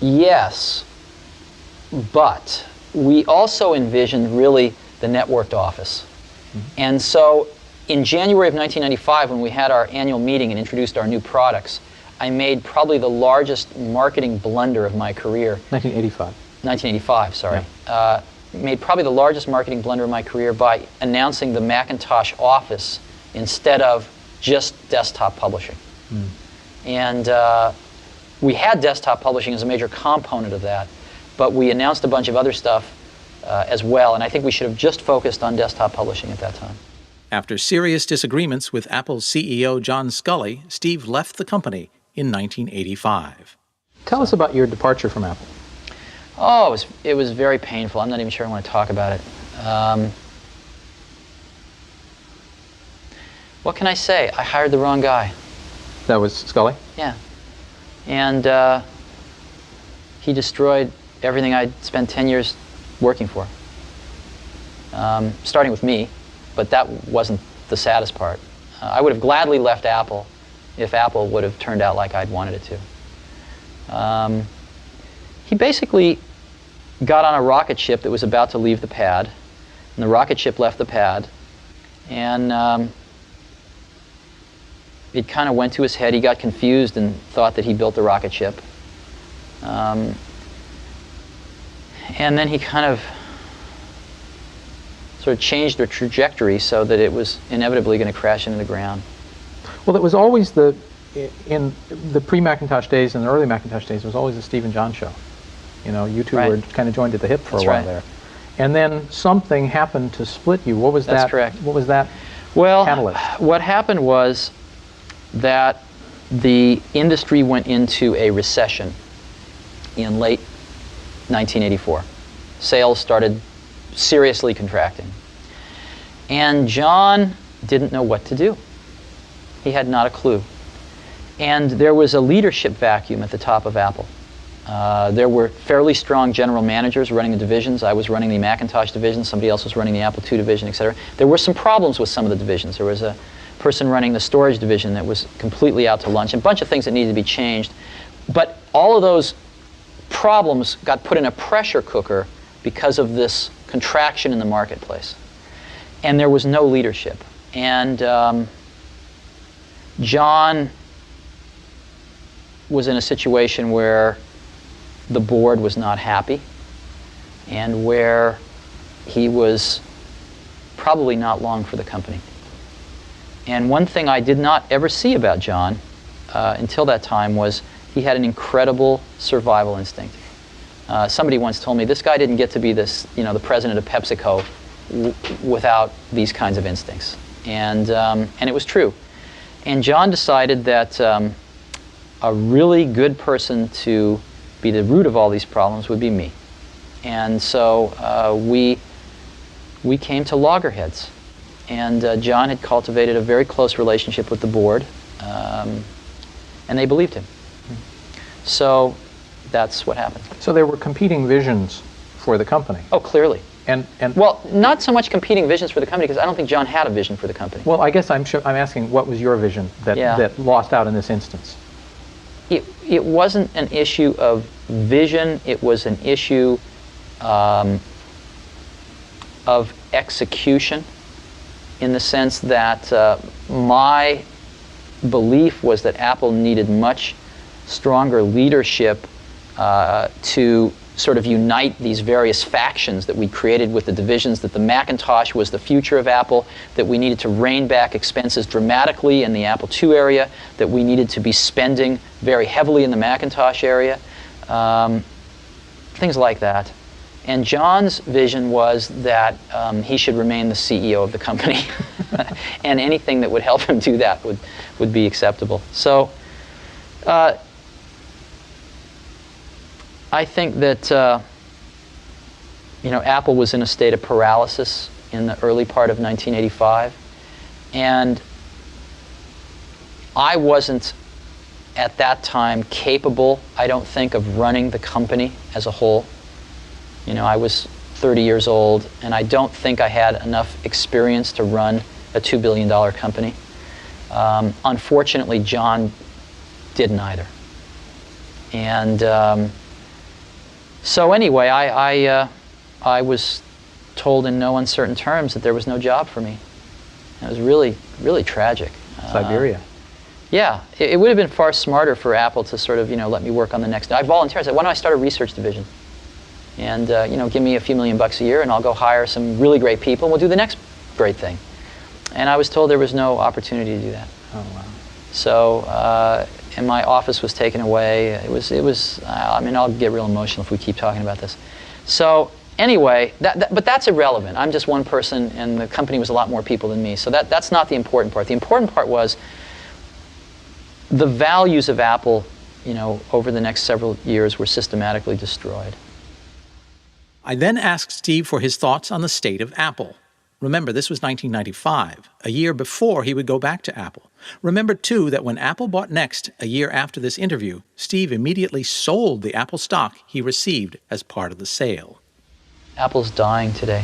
yes, but we also envisioned really the networked office. Mm-hmm. And so in January of 1995, when we had our annual meeting and introduced our new products, I made probably the largest marketing blunder of my career. 1985, sorry. Yeah. Made probably the largest marketing blunder of my career by announcing the Macintosh Office instead of just desktop publishing. Mm. And we had desktop publishing as a major component of that, but we announced a bunch of other stuff as well, and I think we should have just focused on desktop publishing at that time. After serious disagreements with Apple's CEO John Sculley, Steve left the company in 1985. Tell us about your departure from Apple. Oh, it was very painful. I'm not even sure I want to talk about it. What can I say? I hired the wrong guy. That was Sculley? Yeah. And he destroyed everything I'd spent 10 years working for. Starting with me, but that wasn't the saddest part. I would have gladly left Apple if Apple would have turned out like I'd wanted it to. He basically got on a rocket ship that was about to leave the pad, and the rocket ship left the pad, and it kind of went to his head. He got confused and thought that he built the rocket ship. And then he kind of sort of changed the trajectory so that it was inevitably going to crash into the ground. Well, it was always in the pre-Macintosh days and the early Macintosh days, it was always the Steve and John show. You know, you two right. were kind of joined at the hip for That's a while right. there. And then something happened to split you. What was That's that? correct. What was that catalyst? What happened was that the industry went into a recession in late 1984. Sales started seriously contracting. And John didn't know what to do. He had not a clue. And there was a leadership vacuum at the top of Apple. There were fairly strong general managers running the divisions. I was running the Macintosh division. Somebody else was running the Apple II division, etc. There were some problems with some of the divisions. There was a person running the storage division that was completely out to lunch, and a bunch of things that needed to be changed. But all of those problems got put in a pressure cooker because of this contraction in the marketplace. And there was no leadership. And John was in a situation where the board was not happy and where he was probably not long for the company. And one thing I did not ever see about John until that time was he had an incredible survival instinct. Somebody once told me this guy didn't get to be this, the president of PepsiCo without these kinds of instincts. And it was true. And John decided that a really good person to be the root of all these problems would be me. And so we came to loggerheads. And John had cultivated a very close relationship with the board, and they believed him. So that's what happened. So there were competing visions for the company. Oh, clearly. And Well, not so much competing visions for the company, because I don't think John had a vision for the company. well, I guess I'm asking, what was your vision that Yeah. that lost out in this instance? It wasn't an issue of vision. It was an issue of execution, in the sense that my belief was that Apple needed much stronger leadership to sort of unite these various factions that we created with the divisions, that the Macintosh was the future of Apple, that we needed to rein back expenses dramatically in the Apple II area, that we needed to be spending very heavily in the Macintosh area, things like that. And John's vision was that he should remain the CEO of the company, and anything that would help him do that would be acceptable. So I think that Apple was in a state of paralysis in the early part of 1985, and I wasn't at that time capable, I don't think, of running the company as a whole. I was 30 years old, and I don't think I had enough experience to run a $2 billion company. Unfortunately, John didn't either. And so anyway, I was told in no uncertain terms that there was no job for me. It was really, really tragic. Siberia. Yeah, it would have been far smarter for Apple to sort of, let me work on the next. I volunteered. I said, why don't I start a research division? And, give me a few $1 million a year, and I'll go hire some really great people, and we'll do the next great thing. And I was told there was no opportunity to do that. Oh, wow. So, and my office was taken away. It was. I'll get real emotional if we keep talking about this. So anyway, but that's irrelevant. I'm just one person, and the company was a lot more people than me. So that's not the important part. The important part was the values of Apple, over the next several years were systematically destroyed. I then asked Steve for his thoughts on the state of Apple. Remember, this was 1995, a year before he would go back to Apple. Remember, too, that when Apple bought Next a year after this interview, Steve immediately sold the Apple stock he received as part of the sale. Apple's dying today.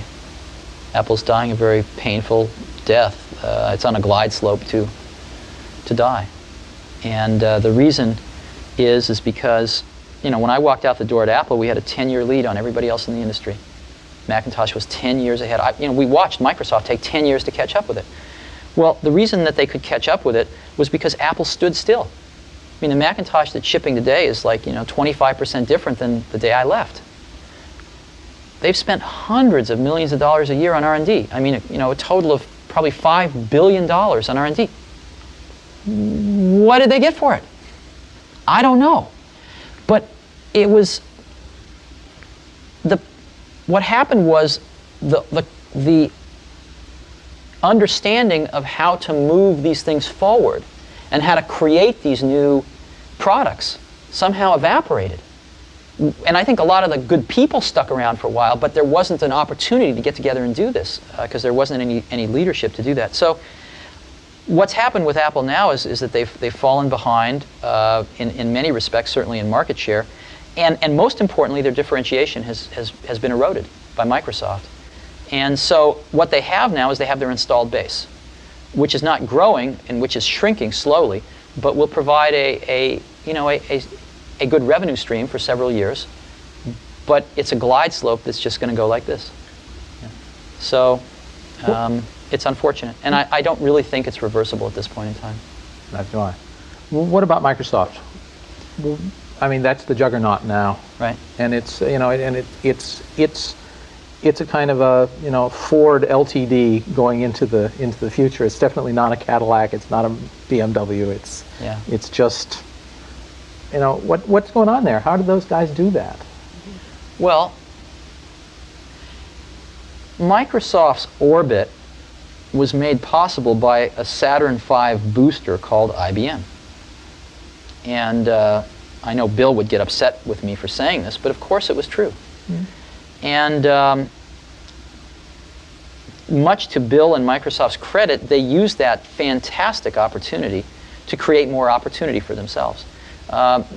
Apple's dying a very painful death. It's on a glide slope to die. And the reason is because, when I walked out the door at Apple, we had a 10-year lead on everybody else in the industry. Macintosh was 10 years ahead. We watched Microsoft take 10 years to catch up with it. Well, the reason that they could catch up with it was because Apple stood still. The Macintosh that's shipping today is like, 25% different than the day I left. They've spent hundreds of millions of dollars a year on R&D. A total of probably $5 billion on R&D. What did they get for it? I don't know. But it was what happened was the understanding of how to move these things forward and how to create these new products somehow evaporated. And I think a lot of the good people stuck around for a while, but there wasn't an opportunity to get together and do this because there wasn't any leadership to do that. So What's happened with Apple now is that they've fallen behind in many respects, certainly in market share, and most importantly, their differentiation has been eroded by Microsoft. And so what they have now is they have their installed base, which is not growing and which is shrinking slowly, but will provide a good revenue stream for several years. But it's a glide slope that's just going to go like this. So it's unfortunate, and I don't really think it's reversible at this point in time. Neither do I. Well, what about Microsoft? Well, I mean, that's the juggernaut now, Right. and it's it's a kind of a Ford LTD going into the future. It's definitely not a Cadillac. It's not a BMW. It's just what's going on there? How did those guys do that? Well, Microsoft's Orbit was made possible by a Saturn V booster called IBM. And I know Bill would get upset with me for saying this, but of course it was true. And much to Bill and Microsoft's credit, they used that fantastic opportunity to create more opportunity for themselves.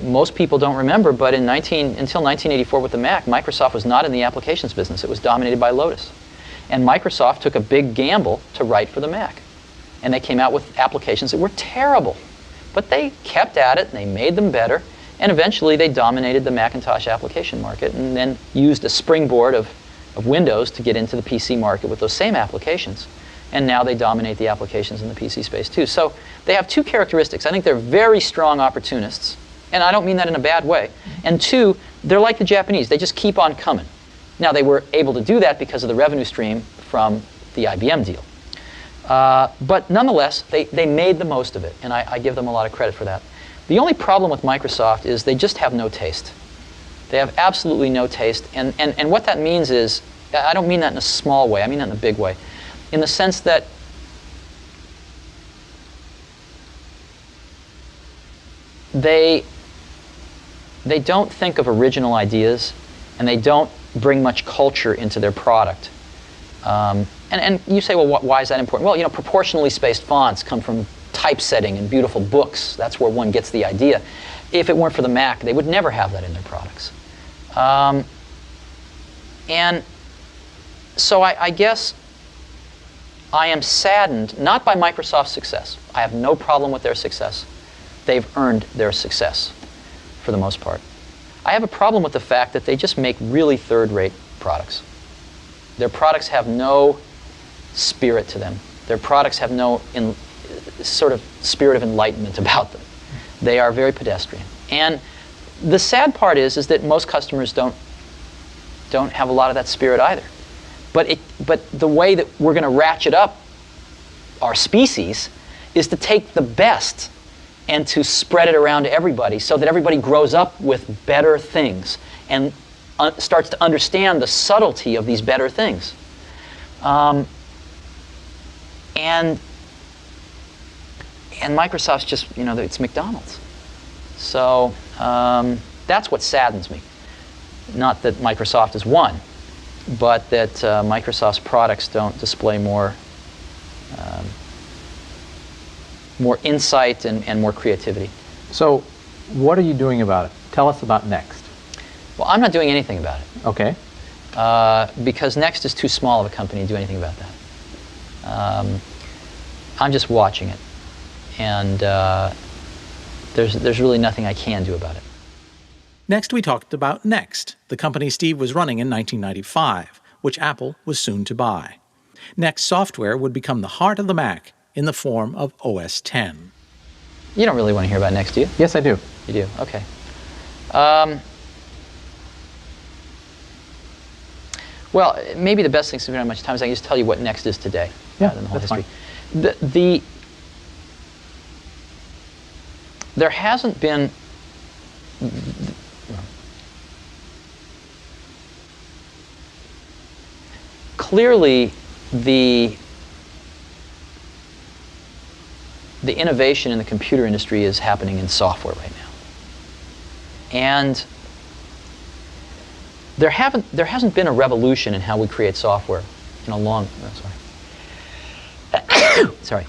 Most people don't remember, but until 1984 with the Mac, Microsoft was not in the applications business. It was dominated by Lotus. And Microsoft took a big gamble to write for the Mac. And they came out with applications that were terrible. But they kept at it, and they made them better, and eventually they dominated the Macintosh application market and then used a springboard of Windows to get into the PC market with those same applications. And now they dominate the applications in the PC space too. So they have two characteristics. I think they're very strong opportunists, and I don't mean that in a bad way. And two, they're like the Japanese. They just keep on coming. Now, they were able to do that because of the revenue stream from the IBM deal. But nonetheless, they made the most of it, and I give them a lot of credit for that. The only problem with Microsoft is they just have no taste. They have absolutely no taste, and what that means is, I don't mean that in a small way, I mean that in a big way, in the sense that they don't think of original ideas, and they don't bring much culture into their product. And you say, well, why is that important? Well, proportionally spaced fonts come from typesetting and beautiful books. That's where one gets the idea. If it weren't for the Mac, they would never have that in their products. And so I guess I am saddened, not by Microsoft's success. I have no problem with their success. They've earned their success, for the most part. I have a problem with the fact that they just make really third-rate products. Their products have no spirit to them. Their products have no sort of spirit of enlightenment about them. They are very pedestrian. And the sad part is that most customers don't have a lot of that spirit either. But the way that we're going to ratchet up our species is to take the best and to spread it around to everybody so that everybody grows up with better things and starts to understand the subtlety of these better things. And Microsoft's just, it's McDonald's. So that's what saddens me. Not that Microsoft has won, but that Microsoft's products don't display more insight and more creativity. So what are you doing about it? Tell us about Next. Well, I'm not doing anything about it. Okay. Because Next is too small of a company to do anything about that. I'm just watching it. And there's really nothing I can do about it. Next, we talked about Next, the company Steve was running in 1995, which Apple was soon to buy. Next software would become the heart of the Mac in the form of OS X. You don't really want to hear about Next, do you? Yes, I do. You do? Okay. Well, maybe the best thing, since we don't have much time, is I can just tell you what Next is today. Yeah, rather than the whole that's history. fine. There hasn't been... Clearly, the innovation in the computer industry is happening in software right now. And there hasn't been a revolution in how we create software in a long... sorry.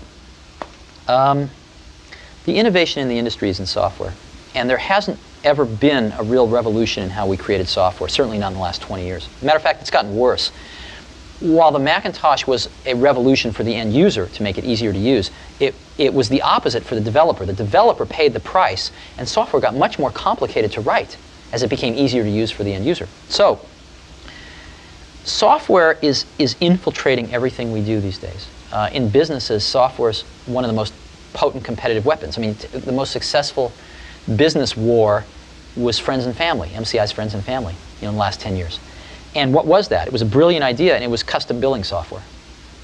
The innovation in the industry is in software, and there hasn't ever been a real revolution in how we created software, certainly not in the last 20 years. Matter of fact, it's gotten worse. While the Macintosh was a revolution for the end user to make it easier to use, it was the opposite for the developer. The developer paid the price, and software got much more complicated to write as it became easier to use for the end user. So, software is infiltrating everything we do these days. In businesses, software is one of the most potent competitive weapons. I mean, the most successful business war was friends and family, MCI's friends and family, in the last 10 years. And what was that? It was a brilliant idea, and it was custom billing software.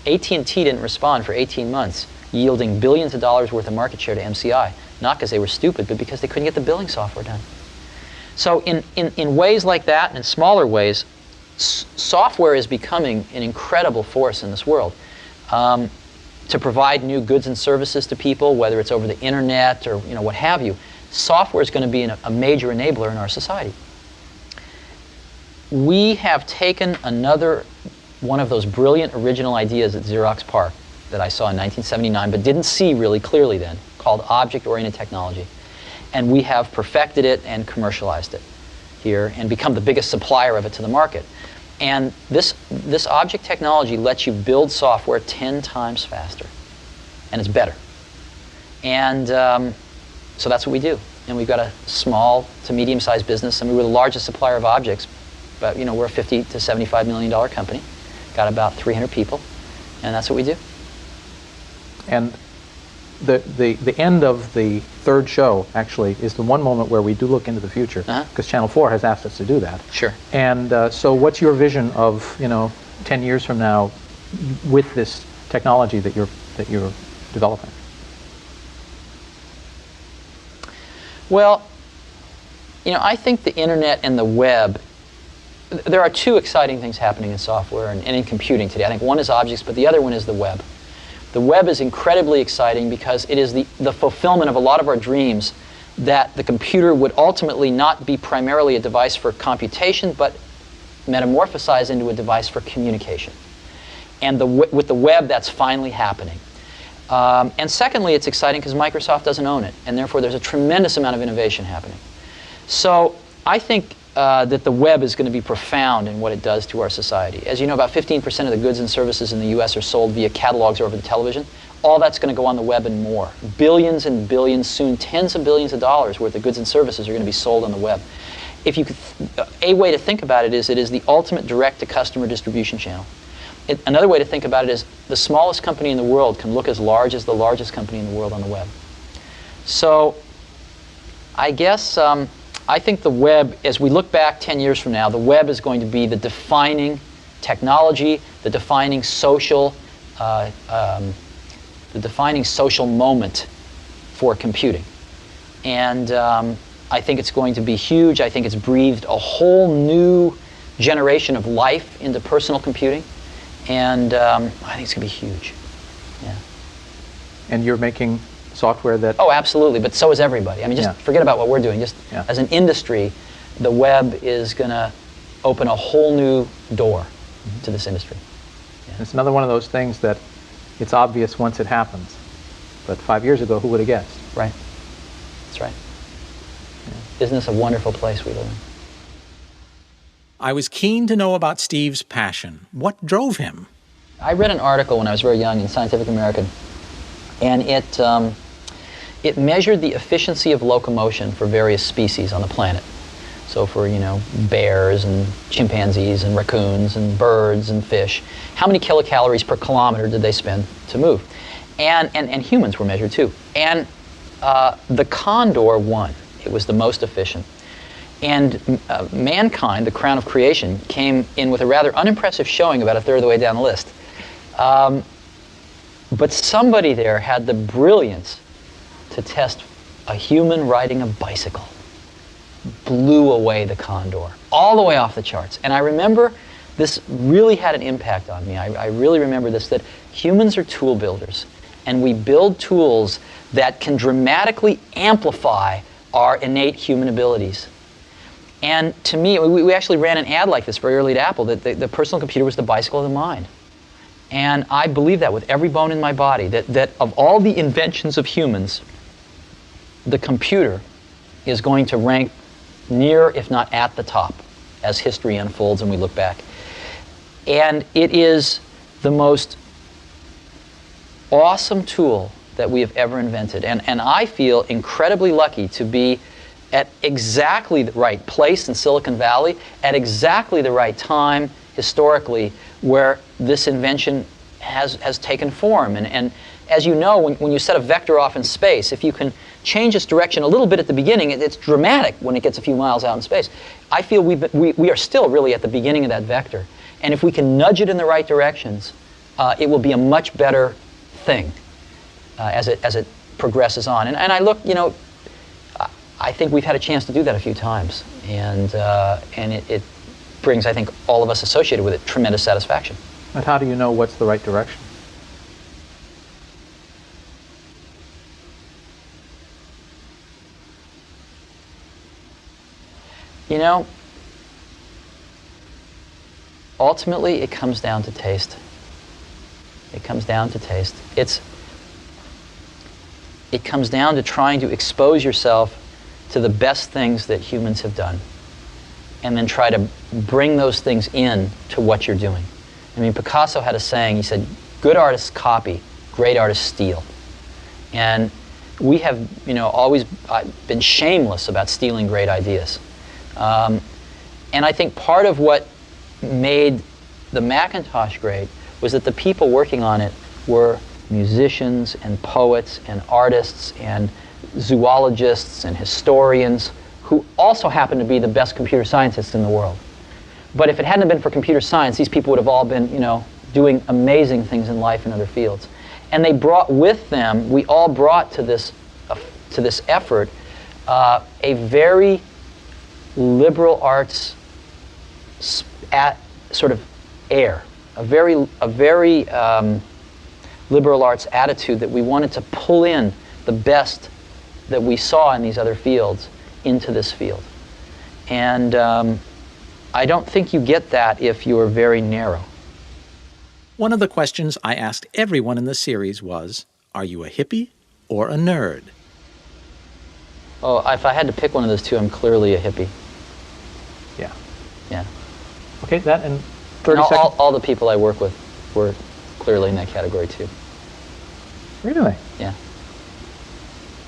AT&T didn't respond for 18 months, yielding billions of dollars worth of market share to MCI, not because they were stupid, but because they couldn't get the billing software done. So in ways like that, and in smaller ways, software is becoming an incredible force in this world. To provide new goods and services to people, whether it's over the internet or what have you, software is going to be a major enabler in our society. We have taken another one of those brilliant original ideas at Xerox PARC that I saw in 1979, but didn't see really clearly then, called object-oriented technology. And we have perfected it and commercialized it here and become the biggest supplier of it to the market. And this object technology lets you build software 10 times faster. And it's better. And so that's what we do. And we've got a small to medium-sized business. I mean, we're the largest supplier of objects, but we're a $50 to $75 million company. Got about 300 people, and that's what we do. And the end of the third show, actually, is the one moment where we do look into the future, because Channel 4 has asked us to do that. Sure. And so what's your vision of 10 years from now with this technology that you're developing? Well, I think the internet and the web, there are two exciting things happening in software and in computing today. I think one is objects, but the other one is the web. The web is incredibly exciting because it is the fulfillment of a lot of our dreams that the computer would ultimately not be primarily a device for computation, but metamorphosize into a device for communication. And with the web, that's finally happening. And secondly, it's exciting because Microsoft doesn't own it, and therefore there's a tremendous amount of innovation happening. So I think that the web is going to be profound in what it does to our society. As you know, about 15% of the goods and services in the US are sold via catalogs or over the television. All that's going to go on the web and more. Billions and billions, soon tens of billions of dollars worth of goods and services are going to be sold on the web. If you could, a way to think about it is the ultimate direct-to-customer distribution channel. Another way to think about it is the smallest company in the world can look as large as the largest company in the world on the web. So I guess I think the web, as we look back 10 years from now, the web is going to be the defining technology, the defining social moment for computing. And I think it's going to be huge. I think it's breathed a whole new generation of life into personal computing. And I think it's going to be huge. Yeah. And you're making software that... Oh, absolutely. But so is everybody. I mean, just forget about what we're doing. Just as an industry, the web is going to open a whole new door to this industry. Yeah. It's another one of those things that it's obvious once it happens. But 5 years ago, who would have guessed? Right. That's right. Yeah. Isn't this a wonderful place we live in? I was keen to know about Steve's passion. What drove him? I read an article when I was very young in Scientific American, and it measured the efficiency of locomotion for various species on the planet. So for, bears and chimpanzees and raccoons and birds and fish, how many kilocalories per kilometer did they spend to move? And humans were measured too. And the condor won. It was the most efficient. And mankind, the crown of creation, came in with a rather unimpressive showing about a third of the way down the list. But somebody there had the brilliance to test a human riding a bicycle. Blew away the condor, all the way off the charts. And I remember this really had an impact on me. I really remember this, that humans are tool builders. And we build tools that can dramatically amplify our innate human abilities. And to me, we actually ran an ad like this very early at Apple, that the personal computer was the bicycle of the mind. And I believe that with every bone in my body, that of all the inventions of humans, the computer is going to rank near, if not at the top, as history unfolds and we look back. And it is the most awesome tool that we have ever invented. And I feel incredibly lucky to be at exactly the right place in Silicon Valley, at exactly the right time historically, where this invention has taken form. And as you know, when you set a vector off in space, if you can change its direction a little bit at the beginning, it's dramatic when it gets a few miles out in space. I feel we are still really at the beginning of that vector. And if we can nudge it in the right directions, it will be a much better thing as it progresses on. And I look, I think we've had a chance to do that a few times. And it brings, I think, all of us associated with it tremendous satisfaction. But how do you know what's the right direction? Ultimately, it comes down to taste. It comes down to taste. It comes down to trying to expose yourself to the best things that humans have done, and then try to bring those things in to what you're doing. I mean, Picasso had a saying, he said, good artists copy, great artists steal. And we have, always been shameless about stealing great ideas. And I think part of what made the Macintosh great was that the people working on it were musicians and poets and artists and zoologists and historians who also happened to be the best computer scientists in the world. But if it hadn't been for computer science, these people would have all been, doing amazing things in life in other fields. And they brought with them, we all brought to this effort a very liberal arts sort of air, a very liberal arts attitude that we wanted to pull in the best that we saw in these other fields into this field. And I don't think you get that if you're very narrow. One of the questions I asked everyone in the series was, are you a hippie or a nerd? Oh, if I had to pick one of those two, I'm clearly a hippie. Yeah. Yeah. Okay, that and 30 and seconds. all the people I work with were clearly in that category too. Really? Yeah.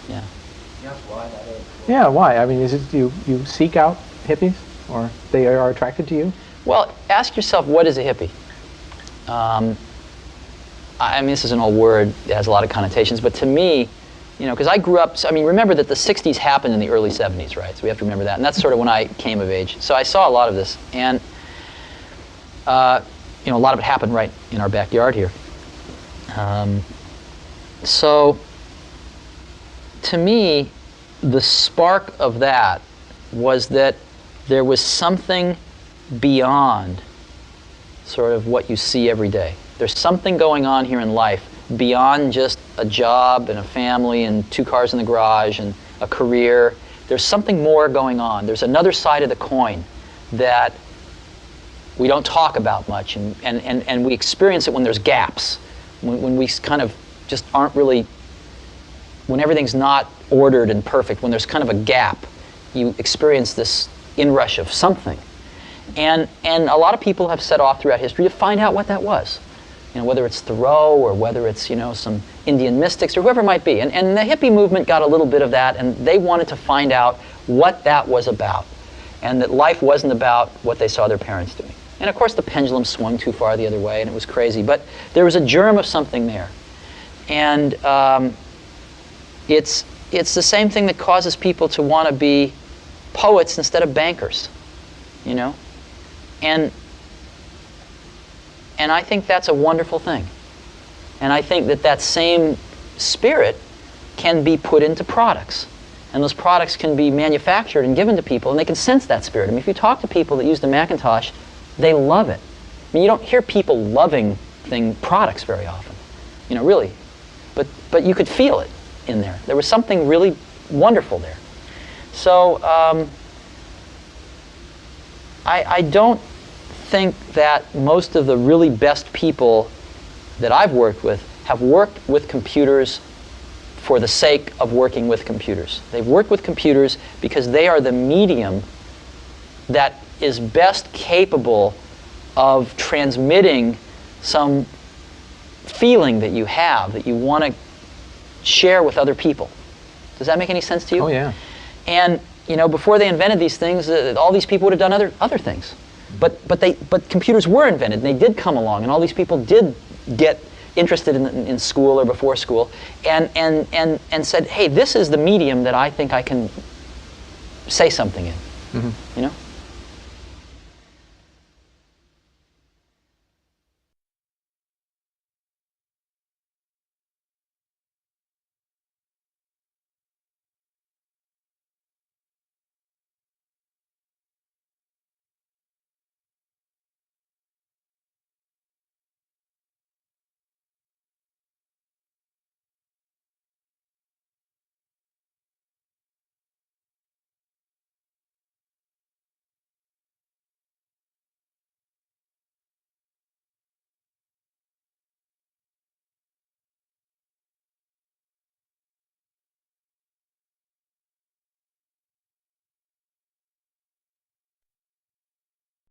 Yeah. Yeah, why? I mean, is it you seek out hippies, or they are attracted to you? Well, ask yourself, what is a hippie? I mean, this is an old word that has a lot of connotations, but to me, because I grew up, remember that the 60s happened in the early 70s, right? So we have to remember that. And that's sort of when I came of age. So I saw a lot of this. And, a lot of it happened right in our backyard here. So to me, the spark of that was that there was something beyond sort of what you see every day. There's something going on here in life beyond just a job and a family and 2 cars in the garage and a career. There's something more going on. There's another side of the coin that we don't talk about much, and we experience it when there's gaps, when we kind of just aren't really, when everything's not ordered and perfect, when there's kind of a gap, you experience this inrush of something. And a lot of people have set off throughout history to find out what that was. Whether it's Thoreau or whether it's, some Indian mystics or whoever it might be. And the hippie movement got a little bit of that, and they wanted to find out what that was about. And that life wasn't about what they saw their parents doing. And of course the pendulum swung too far the other way, and it was crazy. But there was a germ of something there. And it's the same thing that causes people to want to be poets instead of bankers, And I think that's a wonderful thing. And I think that same spirit can be put into products. And those products can be manufactured and given to people, and they can sense that spirit. If you talk to people that use the Macintosh, they love it. You don't hear people loving products very often, really. But you could feel it in there. There was something really wonderful there. So I don't think that most of the really best people that I've worked with have worked with computers for the sake of working with computers. They've worked with computers because they are the medium that is best capable of transmitting some feeling that you have that you want to share with other people. Does that make any sense to you? Oh, yeah. And before they invented these things, all these people would have done other things. But computers were invented, and they did come along, and all these people did get interested in school or before school, and said, hey, this is the medium that I think I can say something in. Mm-hmm.